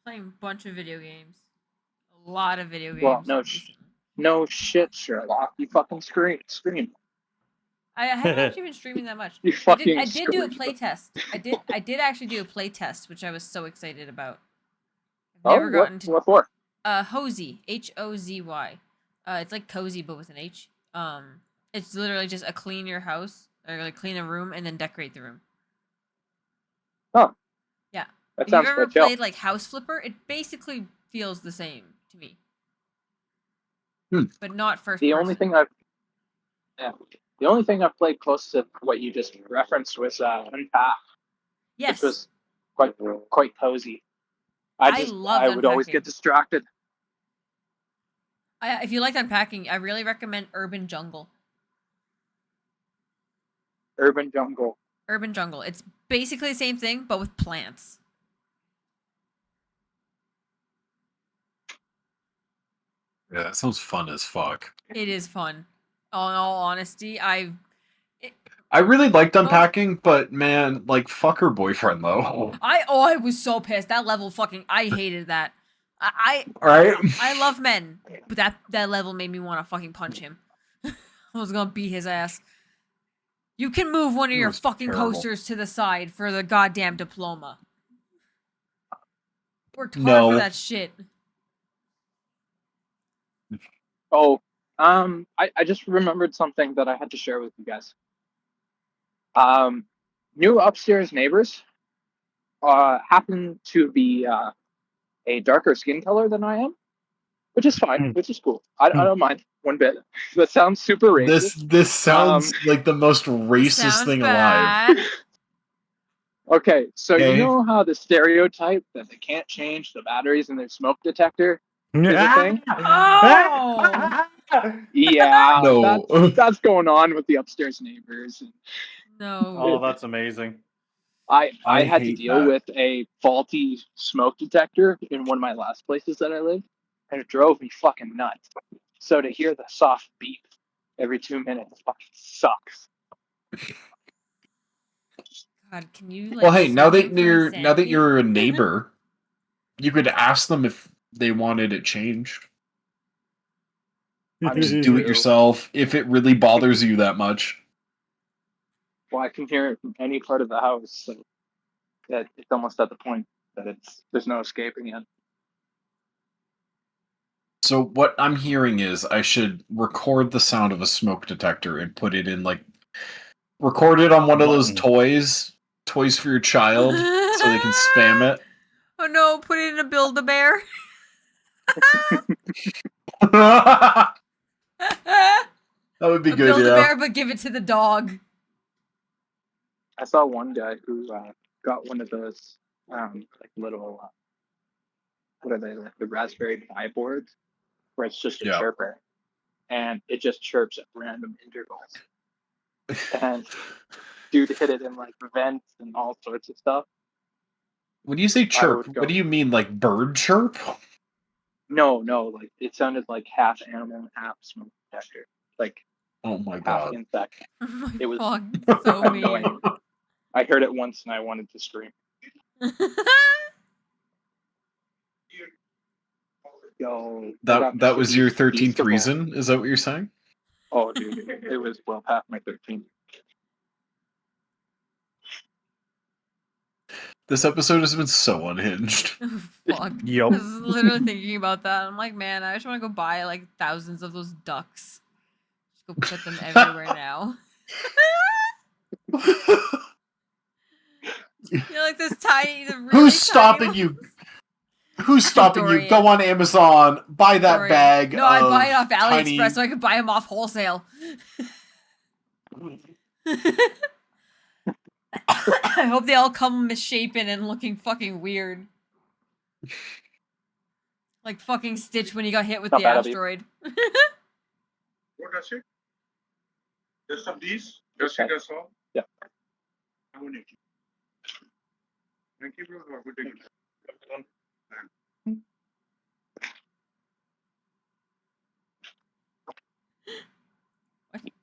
Playing a bunch of video games. A lot of video games. Well, recently. no shit, Sherlock. You fucking scream. I haven't actually been streaming that much. You I fucking did do a scream. play test. I did actually do a play test, which I was so excited about. Oh, I've never gotten to what for? Hozy, Hozy. It's like cozy but with an H. It's literally just a clean your house or like clean a room and then decorate the room. Oh. Yeah. That If sounds you've ever quite chill. played like House Flipper, it basically feels the same to me. But not first The person. only thing I've played close to what you just referenced was Unpack, Yes. which was quite cozy. I loved I would always Unpacking. get distracted. If you like unpacking, I really recommend Urban Jungle. Urban Jungle. Urban Jungle. It's basically the same thing, but with plants. Yeah, that sounds fun as fuck. It is fun. In all honesty, I really liked unpacking, but man, like, fuck her boyfriend though. I was so pissed. That level fucking I hated that. Right? I love men, but that level made me want to fucking punch him. I was gonna beat his ass. You can move one of It your was fucking terrible. coasters to the side for the goddamn diploma. Worked hard No. for that shit. Oh, I just remembered something that I had to share with you guys. New upstairs neighbors happen to be a darker skin color than I am, which is fine, Hmm. which is cool. I don't mind one bit. That sounds super racist. This sounds like the most racist Sounds thing alive. bad. Okay, so Okay. you know how the stereotype that they can't change the batteries in their smoke detector is a thing? Oh. Yeah, No. that's going on with the upstairs neighbors. No. Oh, that's amazing. I I had to hate deal that. with a faulty smoke detector in one of my last places that I lived, and it drove me fucking nuts. So to hear the soft beep every 2 minutes fucking sucks. God, can you like? Well, hey, now sue that them for you're insanity? a neighbor, you could ask them if they wanted it changed. I Just mean, do it yourself if it really bothers you that much. well, I can hear it from any part of the house, so that it's almost at the point that there's no escaping it. So what I'm hearing is I should record the sound of a smoke detector and put it in record it on one of those toys for your child, so they can spam it. Oh no! Put it in a Build-A-Bear. That would be A good, yeah. Build-A-Bear, but give it to the dog. I saw one guy who got one of those little what are they, like the Raspberry Pi boards, where it's just a Yeah. chirper, and it just chirps at random intervals. And dude hit it in like vents and all sorts of stuff. When you say chirp, would go- what do you mean, like bird chirp? No, like it sounded like half animal and half smoke detector, like Oh my half god. insect. Oh my It was fuck, so annoying. mean. I heard it once and I wanted to scream. Yo, That was your 13th Beast of all. reason? Is that what you're saying? Oh, dude, it was well past my 13th. This episode has been so unhinged. Fuck. Yup. I was literally thinking about that. I'm like, man, I just want to go buy like thousands of those ducks. Just go put them everywhere now. You're like this tiny. The really Who's stopping you? Who's stopping you? Dorian. Go on Amazon, buy that Dorian. bag. No, I buy it of off AliExpress tiny... so I could buy them off wholesale. I hope they all come misshapen and looking fucking weird. Like fucking Stitch when he got hit with Not the bad, Abby. asteroid. What does it? Just of these? Just Okay. that's all? Yeah. I will need you. Thank you, bro. Have a good day.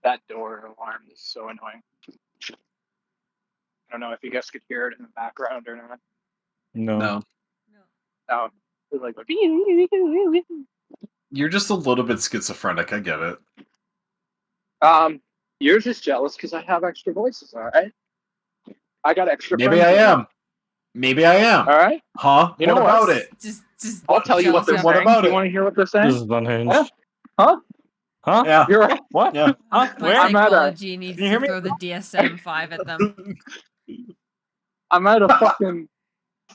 That door alarm is so annoying. I don't know if you guys could hear it in the background or not. No. No. Oh, it's like You're just a little bit schizophrenic, I get it. you're just jealous because I have extra voices, all right? I got extra. Maybe friends I in here, am. Maybe I am. All right. Huh? You What know what? about it? Just I'll tell you what they're jealous What saying. about You it? want to hear what they're This saying? is unhinged. Huh? Huh? Huh? Yeah. You're right. What? Yeah. Huh? My Where? I'm at a- psychology needs Can you hear to me? throw the DSM-5 at them. I'm at a fucking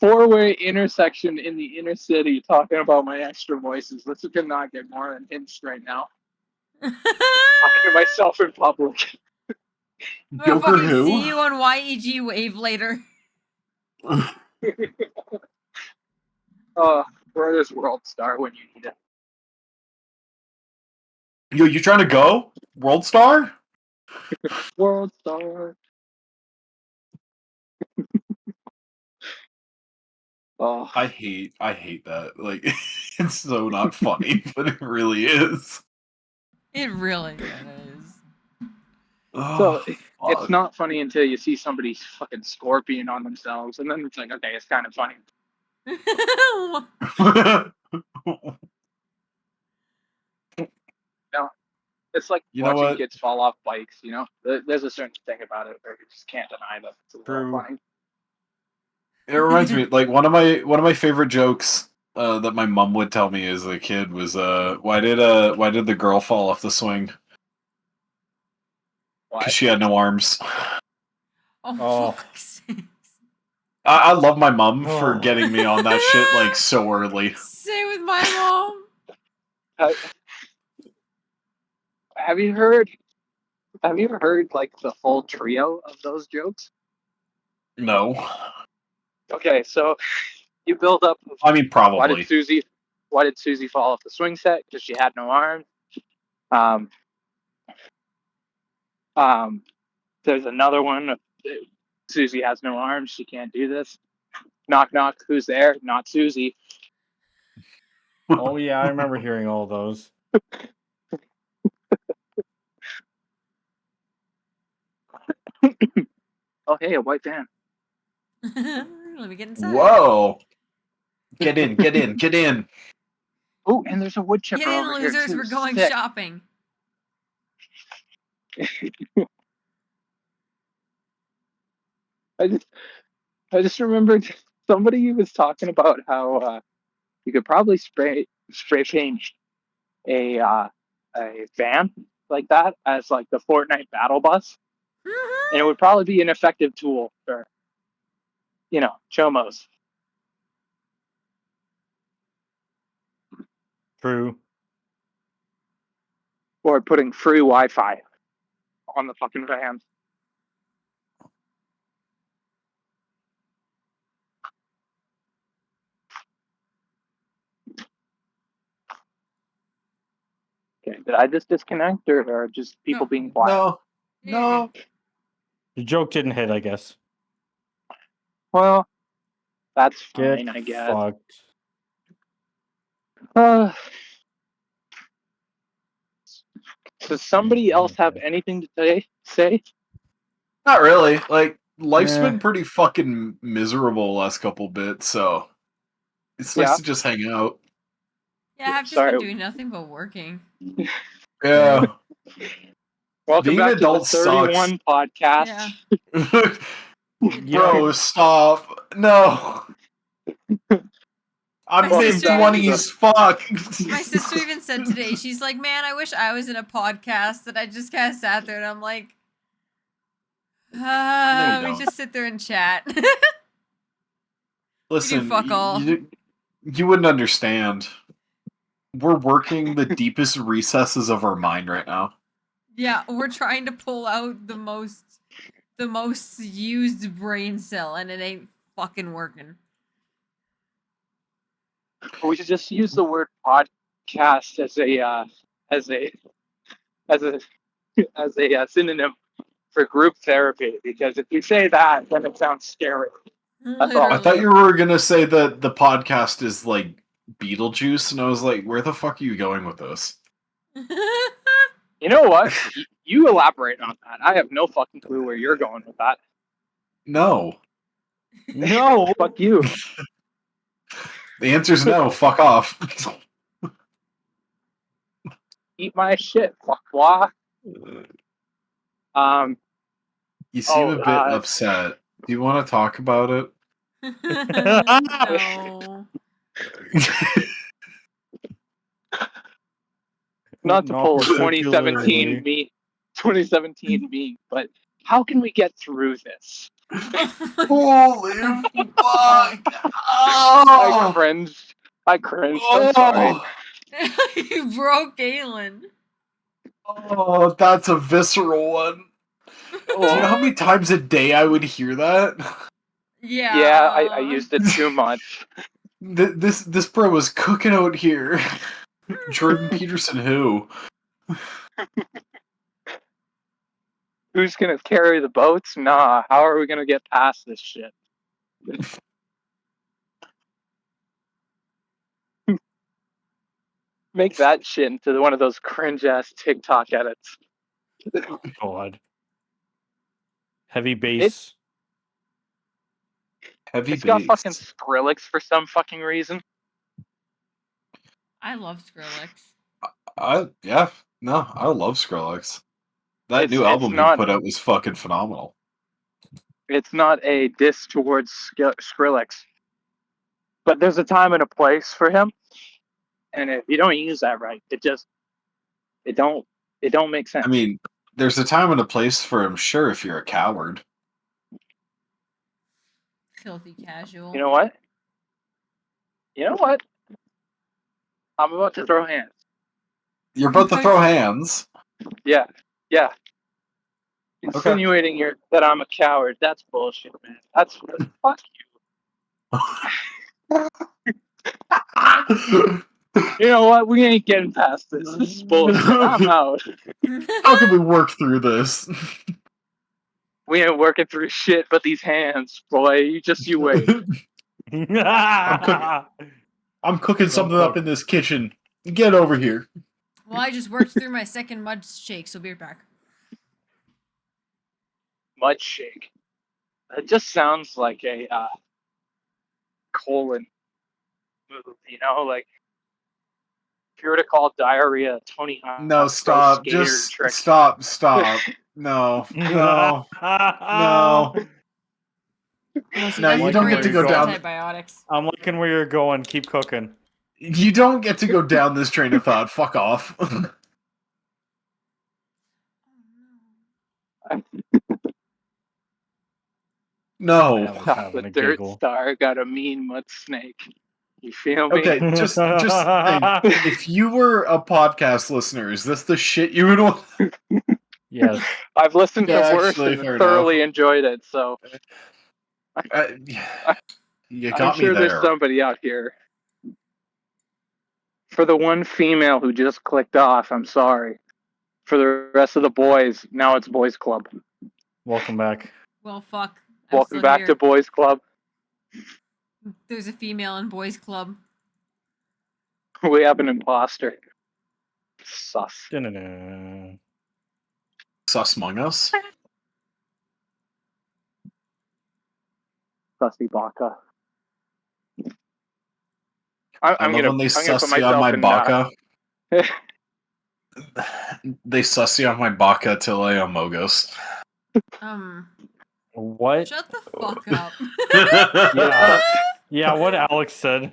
four-way intersection in the inner city talking about my extra voices. This could not get more unhinged right now. Talking to myself in public. I'm gonna Joker fucking who? see you on YEG Wave later. Where is World Star when you need it? Yo, you trying to go? World Star? World Star. Oh, I hate that. Like, it's so not funny, but it really is. It really is. Oh, it's fuck. not funny until you see somebody fucking scorpion on themselves, and then it's like, okay, it's kind of funny. It's like You know watching what? kids fall off bikes. You know, there's a certain thing about it where you just can't deny that it's a little True. funny. It reminds me, like one of my favorite jokes that my mom would tell me as a kid was why did the girl fall off the swing? Because she had no arms. Oh, fuck's sake. I love my mom for Oh. getting me on that shit like so early. Same with my mom. Have you heard like the full trio of those jokes? No, Okay, so you build up. I mean Why did probably. Susie fall off the swing set? Because she had no arms. Um, there's another one. Susie has no arms. She can't do this. Knock knock. Who's there? Not Susie. Oh yeah, I remember hearing all those. Oh hey, a white van. Let me get inside. Whoa! Get in! Get in! Get in! Oh, and there's a wood chipper Get in, over losers. here too. We're going Sick. shopping. I just remembered somebody was talking about how you could probably spray paint a van like that as like the Fortnite battle bus, and it would probably be an effective tool for chomos. True. Or putting free Wi-Fi on the fucking van. Okay, did I just disconnect or just people No. being quiet? No. The joke didn't hit, I guess. Well, that's Get fine, I guess. fucked. Does somebody else have anything to say? Not really. Like life's Yeah. been pretty fucking miserable last couple bits, so it's nice to just hang out. Yeah, I've just Sorry. been doing nothing but working. Yeah. Welcome Being back an adult to the 31 podcast. Yeah. Bro, stop. No. I'm My mid sister- 20s. Fuck. My sister even said today, she's like, man, I wish I was in a podcast that I just kind of sat there and I'm like, we don't. just sit there and chat. Listen, fuck all. you wouldn't understand. We're working the deepest recesses of our mind right now. Yeah, we're trying to pull out the most used brain cell and it ain't fucking working. We should just use the word podcast as a synonym for group therapy, because if you say that, then it sounds scary. That's all. I thought you were gonna say that the podcast is like Beetlejuice, and I was like, where the fuck are you going with this? You know what? You elaborate on that. I have no fucking clue where you're going with that. No. No. Fuck you. The answer's no. Fuck off. Eat my shit, fuck. You seem a bit upset. Do you want to talk about it? No. Not to pull a particularly. 2017 me, but how can we get through this? Holy fuck! I cringed. I'm sorry. You broke Gaelen. Oh, that's a visceral one. Do you know how many times a day I would hear that? Yeah. Yeah, I used it too much. This bro was cooking out here. Jordan Peterson, who? Who's gonna carry the boats? Nah, how are we gonna get past this shit? Make that shit into one of those cringe ass TikTok edits. God. Heavy bass. Heavy It's got bass. fucking Skrillex for some fucking reason. I love Skrillex. I love Skrillex. That new It's album he not- put out was fucking phenomenal. It's not a diss towards Skrillex. But there's a time and a place for him, and if you don't use that right, it don't make sense. I mean, there's a time and a place for him, sure, if you're a coward. Filthy casual. You know what? I'm about to throw hands. You're about to throw hands. Yeah. Insinuating that I'm a coward. That's bullshit, man. That's fuck you. You know what? We ain't getting past this. This is bullshit. I'm out. How can we work through this? We ain't working through shit but these hands, boy. You wait. I'm cooking something up in this kitchen. Get over here. Well, I just worked through my second mud shake, so be right back. Mud shake. It just sounds like a colon move, you know, like if you were to call diarrhea Tony Hawk. No, stop. Just trick. stop. No. No, No, you don't get to go down. Antibiotics. I'm liking where you're going. Keep cooking. You don't get to go down this train of thought. Fuck off. No. Having The a dirt giggle. star got a mean mud snake. You feel me? Okay, just think. If you were a podcast listener, is this the shit you would want? Yes. I've listened to Yeah, worse actually, and fair thoroughly enjoyed it, so You I'm got me sure there. there's somebody out here. For the one female who just clicked off, I'm sorry. For the rest of the boys, now it's Boys Club. Welcome back. Well, fuck. I'm Welcome still back here. to Boys Club. There's a female in boys club. We have an imposter. Sus. Da-na-na. Sus among us. Sussy Baka. I I'm love gonna when they put suss you on myself my in baka. They suss you on my baka till I amogos. What? Shut the fuck up. Yeah, what Alex said.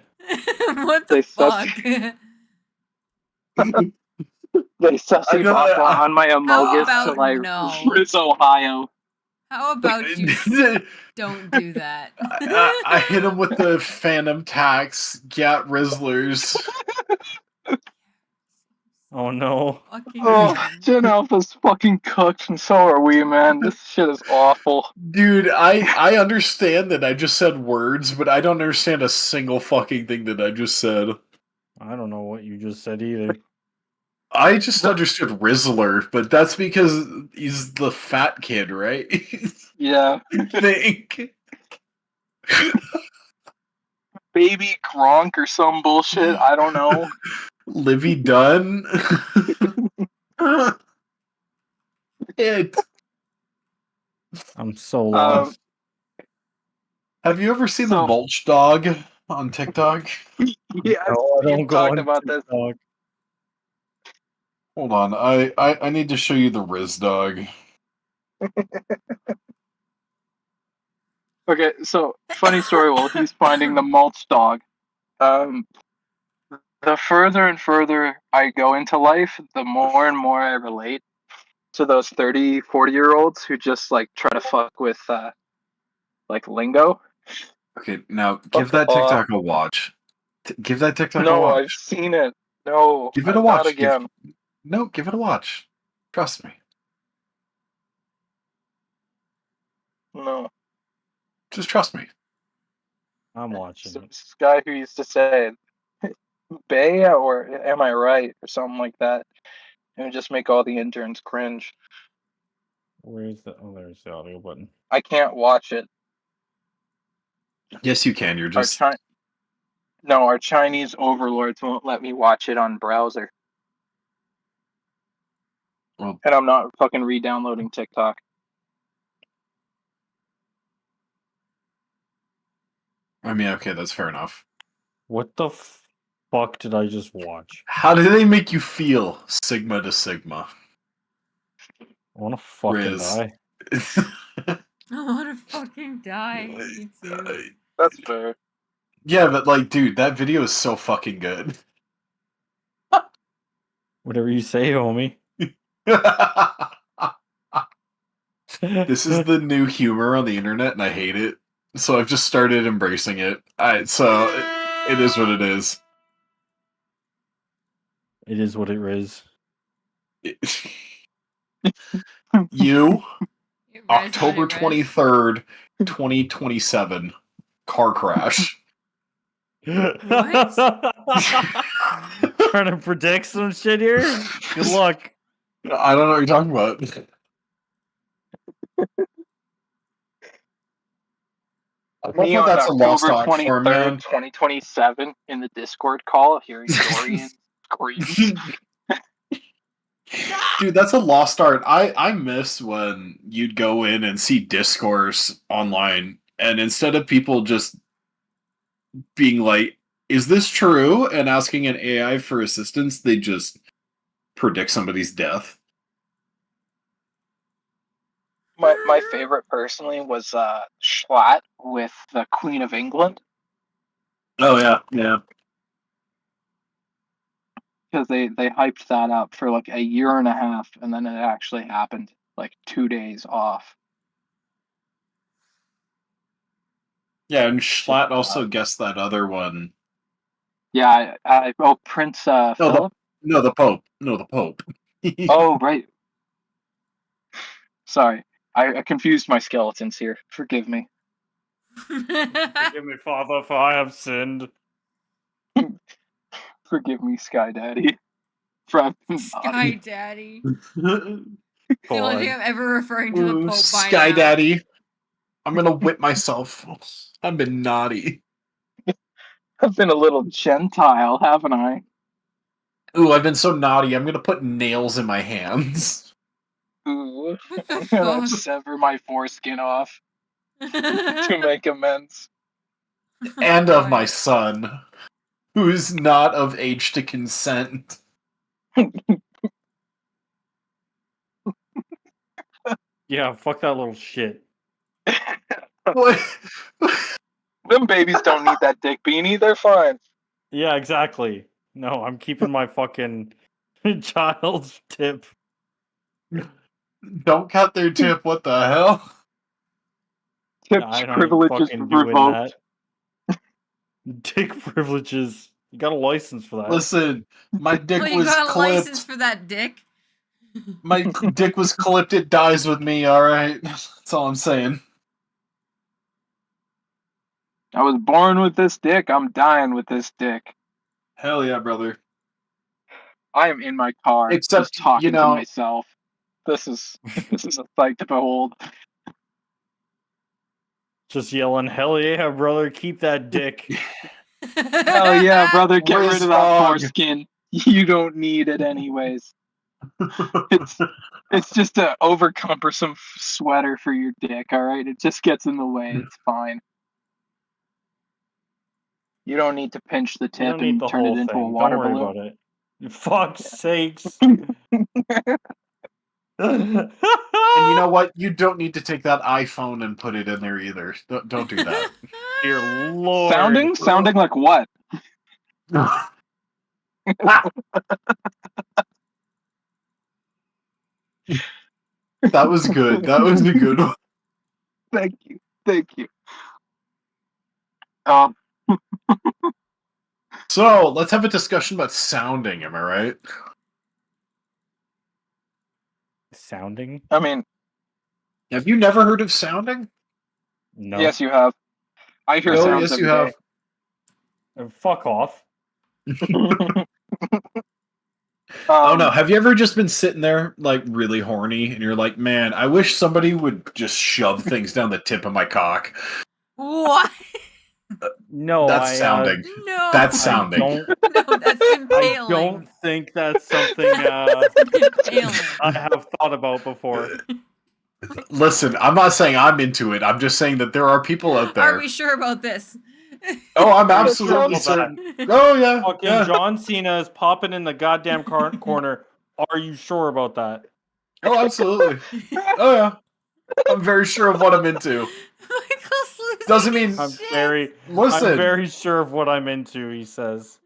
What the They fuck? They sussy Baka on my amogus about till I no? Frizz, Ohio. How about you don't do that? I hit him with the Phantom Tax Gat Rizzlers. Oh no. Fucking Oh, man. Gen Alpha's fucking cooked, and so are we, man. This shit is awful. Dude, I understand that I just said words, but I don't understand a single fucking thing that I just said. I don't know what you just said either. I just understood Rizzler, but that's because he's the fat kid, right? Yeah. I think. Baby Gronk or some bullshit. I don't know. Livy Dunn? It. I'm so lost. Have you ever seen the So- mulch dog on TikTok? Yeah, No, I don't you've go talked on about this. TikTok. Hold on, I need to show you the Riz dog. Okay, so funny story while he's finding the mulch dog. The further and further I go into life, the more and more I relate to those 30, 40-year-olds who just like try to fuck with like lingo. Okay, now give that TikTok a watch. Give that TikTok a No, watch. I've seen it. No, Give it a not watch. again. Give it a watch. Trust me. No. Just trust me. I'm watching So it. this guy who used to say, Bay or am I right? Or something like that. And would just make all the interns cringe. Where's the... Oh, there's the audio button. I can't watch it. Yes, you can. You're just. Our Chinese overlords won't let me watch it on browser. Well, And I'm not fucking re-downloading TikTok. I mean, okay, that's fair enough. What the fuck did I just watch? How do they make you feel, Sigma to Sigma? I want to fucking Riz. die. I want to fucking die. Me too. That's fair. Yeah, but like, dude, that video is so fucking good. Whatever you say, homie. This is the new humor on the internet, and I hate it. So I've just started embracing it. It is what it is. It is what it is. You, It res October what it res. 23rd, 2027, car crash. What? Trying to predict some shit here? Good luck. I don't know what you're talking about. I Me thought on that's a lost October art form, 23rd, man. 2027, in the Discord call, hearing Dorian screams. Dude, that's a lost art. I miss when you'd go in and see discourse online, and instead of people just being like, "Is this true?" and asking an AI for assistance, they just predict somebody's death. My favorite personally was Schlatt with the Queen of England, Oh yeah, yeah. because they hyped that up for like a year and a half, and then it actually happened like 2 days off. Yeah, and Schlatt also guessed that other one. Yeah, Prince Philip. The Pope. No, the Pope. Oh, right. Sorry, I confused my skeletons here. Forgive me. Forgive me, Father, for I have sinned. Forgive me, Sky Daddy. For I've been Sky naughty. Daddy. The only thing I'm ever referring to the Ooh, Pope by Sky now. Daddy. I'm gonna whip myself. I've been naughty. I've been a little Gentile, haven't I? Ooh, I've been so naughty. I'm gonna put nails in my hands. Ooh, What the I'm gonna fuck? sever my foreskin off to make amends. And of God. my son, who's not of age to consent. Yeah, fuck that little shit. What? Them babies don't need that dick beanie. They're fine. Yeah, exactly. No, I'm keeping my fucking child's tip. Don't cut their tip. What the hell? Tips I ain't privileges fucking doing revoked. that. Dick privileges. You got a license for that. Listen, my dick Well, you was got a license clipped. for that dick. My dick was clipped. It dies with me. All right, that's all I'm saying. I was born with this dick. I'm dying with this dick. Hell yeah, brother. I am in my car, Except, just talking you know- to myself. This is a sight to behold. Just yelling, hell yeah, brother, keep that dick. Hell yeah, brother, get rid of that Wrong. foreskin. You don't need it anyways. It's just a over cumbersome sweater for your dick, alright? It just gets in the way. It's fine. You don't need to pinch the You tip don't need and the turn whole it into thing. a water Don't worry balloon. about it. Fuck's sakes. And you know what? You don't need to take that iPhone and put it in there either. Don't do that. Dear Lord. Sounding like what? That was good. That was a good one. Thank you. So let's have a discussion about sounding. Am I right? Sounding? I mean, Have you never heard of sounding? No. yes, you have. I hear Oh, sounds yes, you every have. Fuck off. day. Oh no, have you ever just been sitting there like really horny and you're like, man, I wish somebody would just shove things down the tip of my cock. What? No, That's sounding. No. That's I sounding. don't. No, that's I impaling. don't think that's something Impaling. I have thought about before. Listen, I'm not saying I'm into it. I'm just saying that there are people out there. Are we sure about this? Oh, I'm Are you absolutely sure about certain. Oh yeah. Fucking Yeah. John Cena is popping in the goddamn corner. Are you sure about that? Oh, absolutely. Oh yeah. I'm very sure of what I'm into. Michael's Doesn't mean. I'm Shit. Listen. I'm very sure of what I'm into, he says.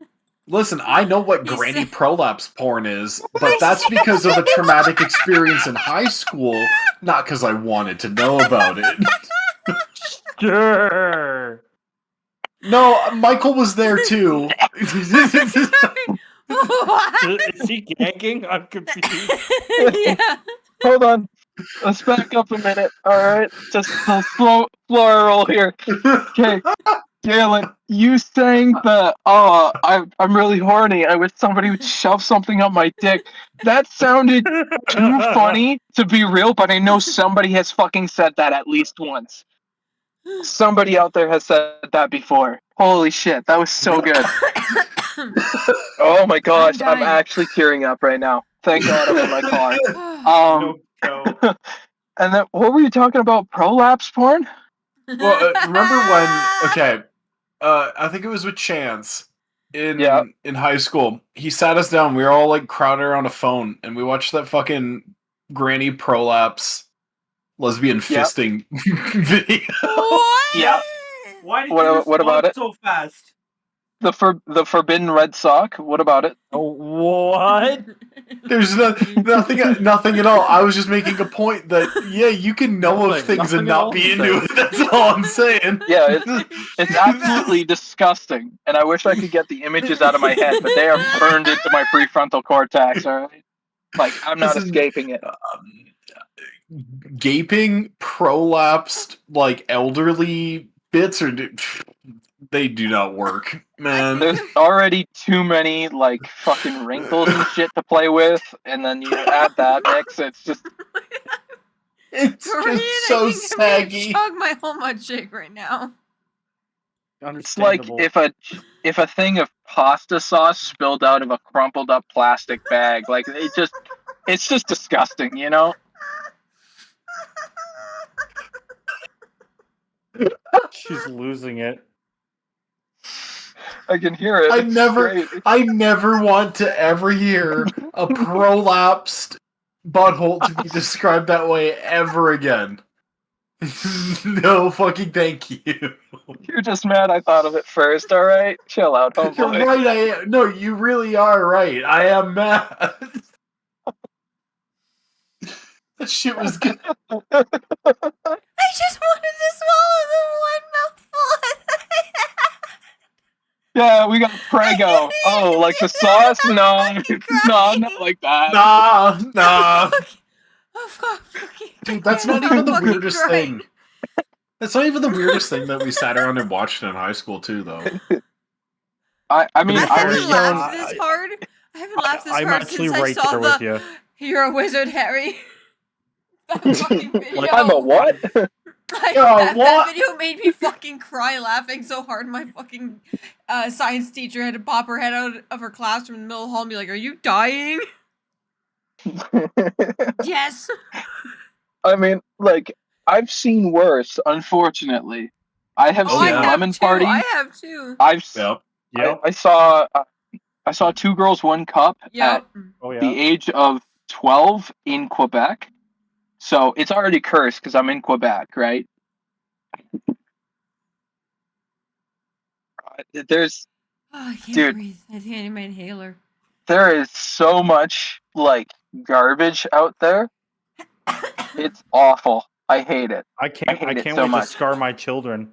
Listen, I know what He granny said- prolapse porn is, but that's because of a traumatic experience in high school, not because I wanted to know about it. Sure. No, Michael was there too. What? Is he gagging? I'm confused. Yeah. Hold on. Let's back up a minute. All right, just slow roll here. Okay, Gaelen, you saying that? I'm really horny. I wish somebody would shove something up my dick. That sounded too funny to be real, but I know somebody has fucking said that at least once. Somebody out there has said that before. Holy shit, that was so good. Oh my gosh, I'm dying. actually tearing up right now. Thank God I'm in my car. No go. And then what were you talking about? Prolapse porn? Well, remember when? Okay, I think it was with Chance in high school. He sat us down. We were all like crowded around a phone, and we watched that fucking granny prolapse lesbian fisting video. What? Yeah. Why did What- you what about respond it? so fast? The forbidden red sock. What about it? Oh, what? There's nothing at all. I was just making a point that you can know of Like, things and nothing at all not be to into say. it. That's all I'm saying. Yeah, it's absolutely disgusting, and I wish I could get the images out of my head, but they are burned into my prefrontal cortex. All right, like I'm not Listen, escaping it. Gaping, prolapsed, like elderly bits they do not work, man. There's already too many like fucking wrinkles and shit to play with, and then you add that mix. It's just It's Dorian, just so I think I'm gonna saggy. chug my whole mud shake right now. it's like Understandable. if a thing of pasta sauce spilled out of a crumpled up plastic bag. Like it's just disgusting, you know. She's losing it. I can hear it. I It's never great. I never want to ever hear a prolapsed butthole to be described that way ever again. No fucking thank you. You're just mad I thought of it first, alright? Chill out, You're homeboy. right, I am. No, you really are right. I am mad. That shit was good. I just wanted to swallow the one mouthful. Yeah, we got Prego. Oh, like the sauce? No, no, not like that. Nah. Oh, fuck. Dude, that's not even the weirdest thing. That's not even the weirdest thing that we sat around and watched in high school, too, though. I mean, I I haven't was laughed shown. this hard. I haven't laughed this I'm hard actually since I right saw there with the you. "You're a Wizard, Harry." That fucking video. I'm a what? That video made me fucking cry laughing so hard my fucking science teacher had to pop her head out of her classroom in the middle of the hall and be like, "Are you dying?" Yes. I mean, like, I've seen worse, unfortunately. I have Oh, seen I have Lemon too. Party. I have too. Yep. I saw Two Girls, One Cup at Yep. Oh, the yeah. age of 12 in Quebec. So it's already cursed because I'm in Quebec, right? There's Oh, I can't Dude. breathe. I think I need my inhaler. there is so much like garbage out there. It's awful. I hate it. I can't hate it wait so to much. scar my children.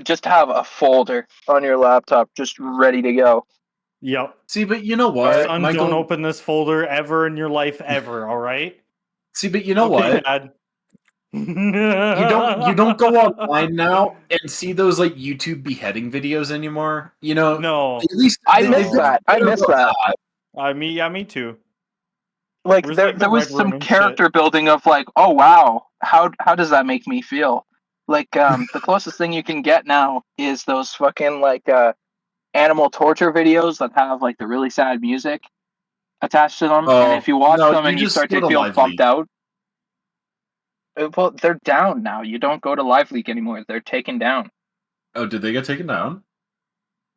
Just have a folder on your laptop just ready to go. Yep. See, but you know what, Son, Michael? don't open this folder ever in your life, ever. All right. See, but you know Okay, what? Dad. You don't go online now and see those like YouTube beheading videos anymore. You know, No. at least I No. miss that. I miss that. Me too. Like Where's, there, like, the there was Red Room some and character building of like, oh wow, how does that make me feel? Like the closest thing you can get now is those fucking like animal torture videos that have like the really sad music attached to them, and if you watch no, them you and you just start go to to feel Live bummed Leak. out. Well, they're down now. You don't go to Live Leak anymore. They're taken down. Oh, did they get taken down?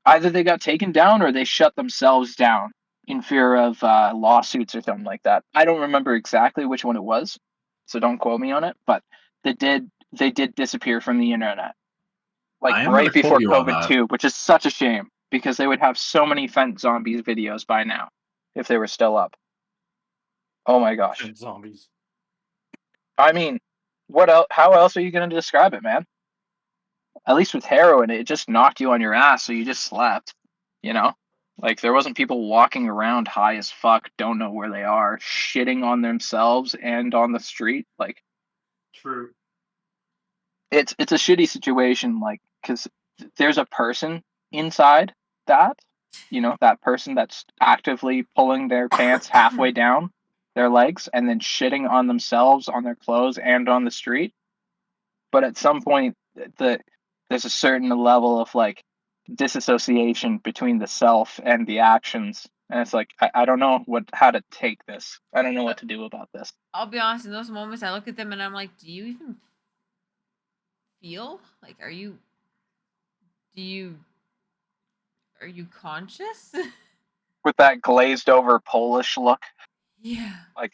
Either they got taken down or they shut themselves down in fear of lawsuits or something like that. I don't remember exactly which one it was, so don't quote me on it. But they did they did disappear from the internet. I Like am right gonna quote before you on COVID that. too, which is such a shame because they would have so many Fent Zombies videos by now if they were still up. Oh my gosh. And zombies. I mean, what else? How else are you going to describe it, man? At least with heroin, it just knocked you on your ass, so you just slept. You know, like there wasn't people walking around high as fuck, don't know where they are, shitting on themselves and on the street. Like True. it's a shitty situation, like because there's a person inside that, that person that's actively pulling their pants halfway down their legs and then shitting on themselves, on their clothes, and on the street. But at some point, there's a certain level of like disassociation between the self and the actions, and it's like I don't know how to take this. I don't know what to do about this. I'll be honest, in those moments I look at them and I'm like, do you even feel? Like, are you conscious? With that glazed over Polish look, Yeah. like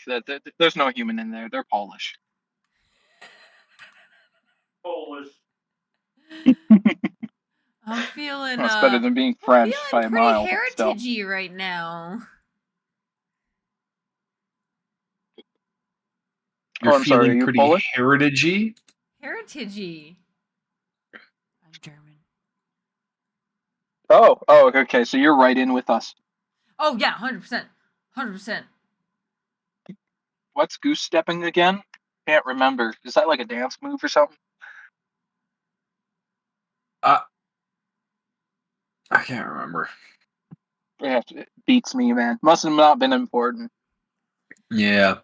there's no human in there. They're Polish. Polish. I'm feeling That's better than being I'm French feeling by a pretty mile. But still. heritagey right now. You're I'm sorry, feeling are you pretty Polish? heritagey. Heritagey. I'm German. Oh, okay. So you're right in with us. Oh yeah, 100%. 100%. What's goose stepping again? Can't remember. Is that like a dance move or something? I can't remember. Yeah, it beats me, man. Must have not been important. Yeah,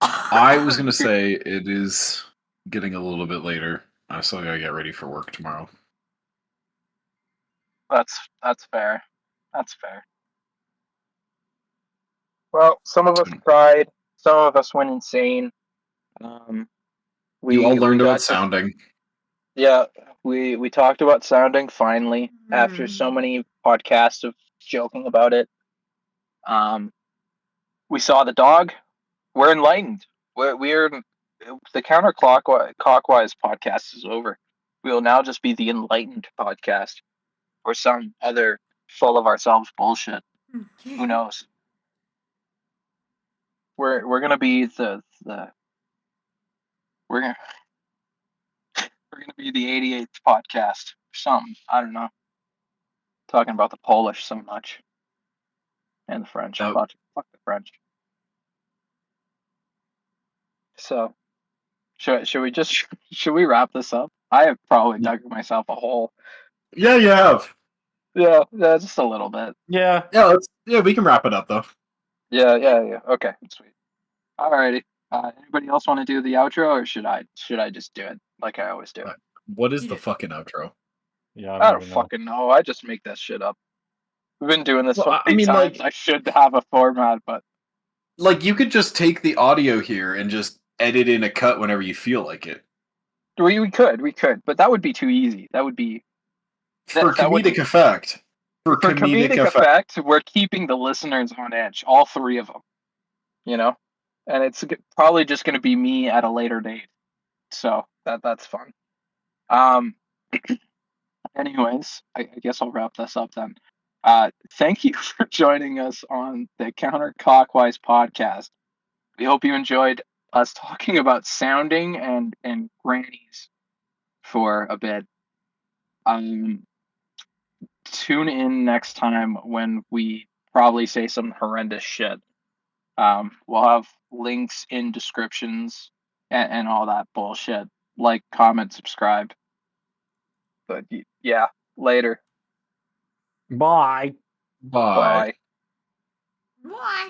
I was gonna say it is getting a little bit later. I still gotta get ready for work tomorrow. That's fair. That's fair. Well, some of us cried. Some of us went insane. You all We learned about got to, sounding. yeah. We talked about sounding finally after so many podcasts of joking about it. We saw the dog. We're enlightened. We're the Cockwise podcast is over. We will now just be the enlightened podcast or some other full of ourselves bullshit. Who knows? We're gonna be the we're gonna be the 88th podcast or something. I don't know. Talking about the Polish so much and the French. That- Fuck the French. So should we just should we wrap this up? I have probably dug myself a hole. Yeah, you have. Yeah, just a little bit. Yeah. We can wrap it up though. Yeah. Okay, sweet. Alrighty. Anybody else want to do the outro, or should I just do it like I always do? What is the fucking outro? Yeah. I don't fucking know. I just make that shit up. We've been doing this so many times. I should have a format, but like you could just take the audio here and just edit in a cut whenever you feel like it. we could, but that would be too easy. That would be For comedic effect. For comedic effect, we're keeping the listeners on edge, all three of them. And it's probably just going to be me at a later date, so that's fun. Anyways, I guess I'll wrap this up then. Thank you for joining us on the Counterclockwise podcast. We hope you enjoyed us talking about sounding and grannies for a bit. Tune in next time when we probably say some horrendous shit. We'll have links in descriptions and all that bullshit. Like, comment, subscribe. But yeah, later. Bye. Bye. Bye. Why?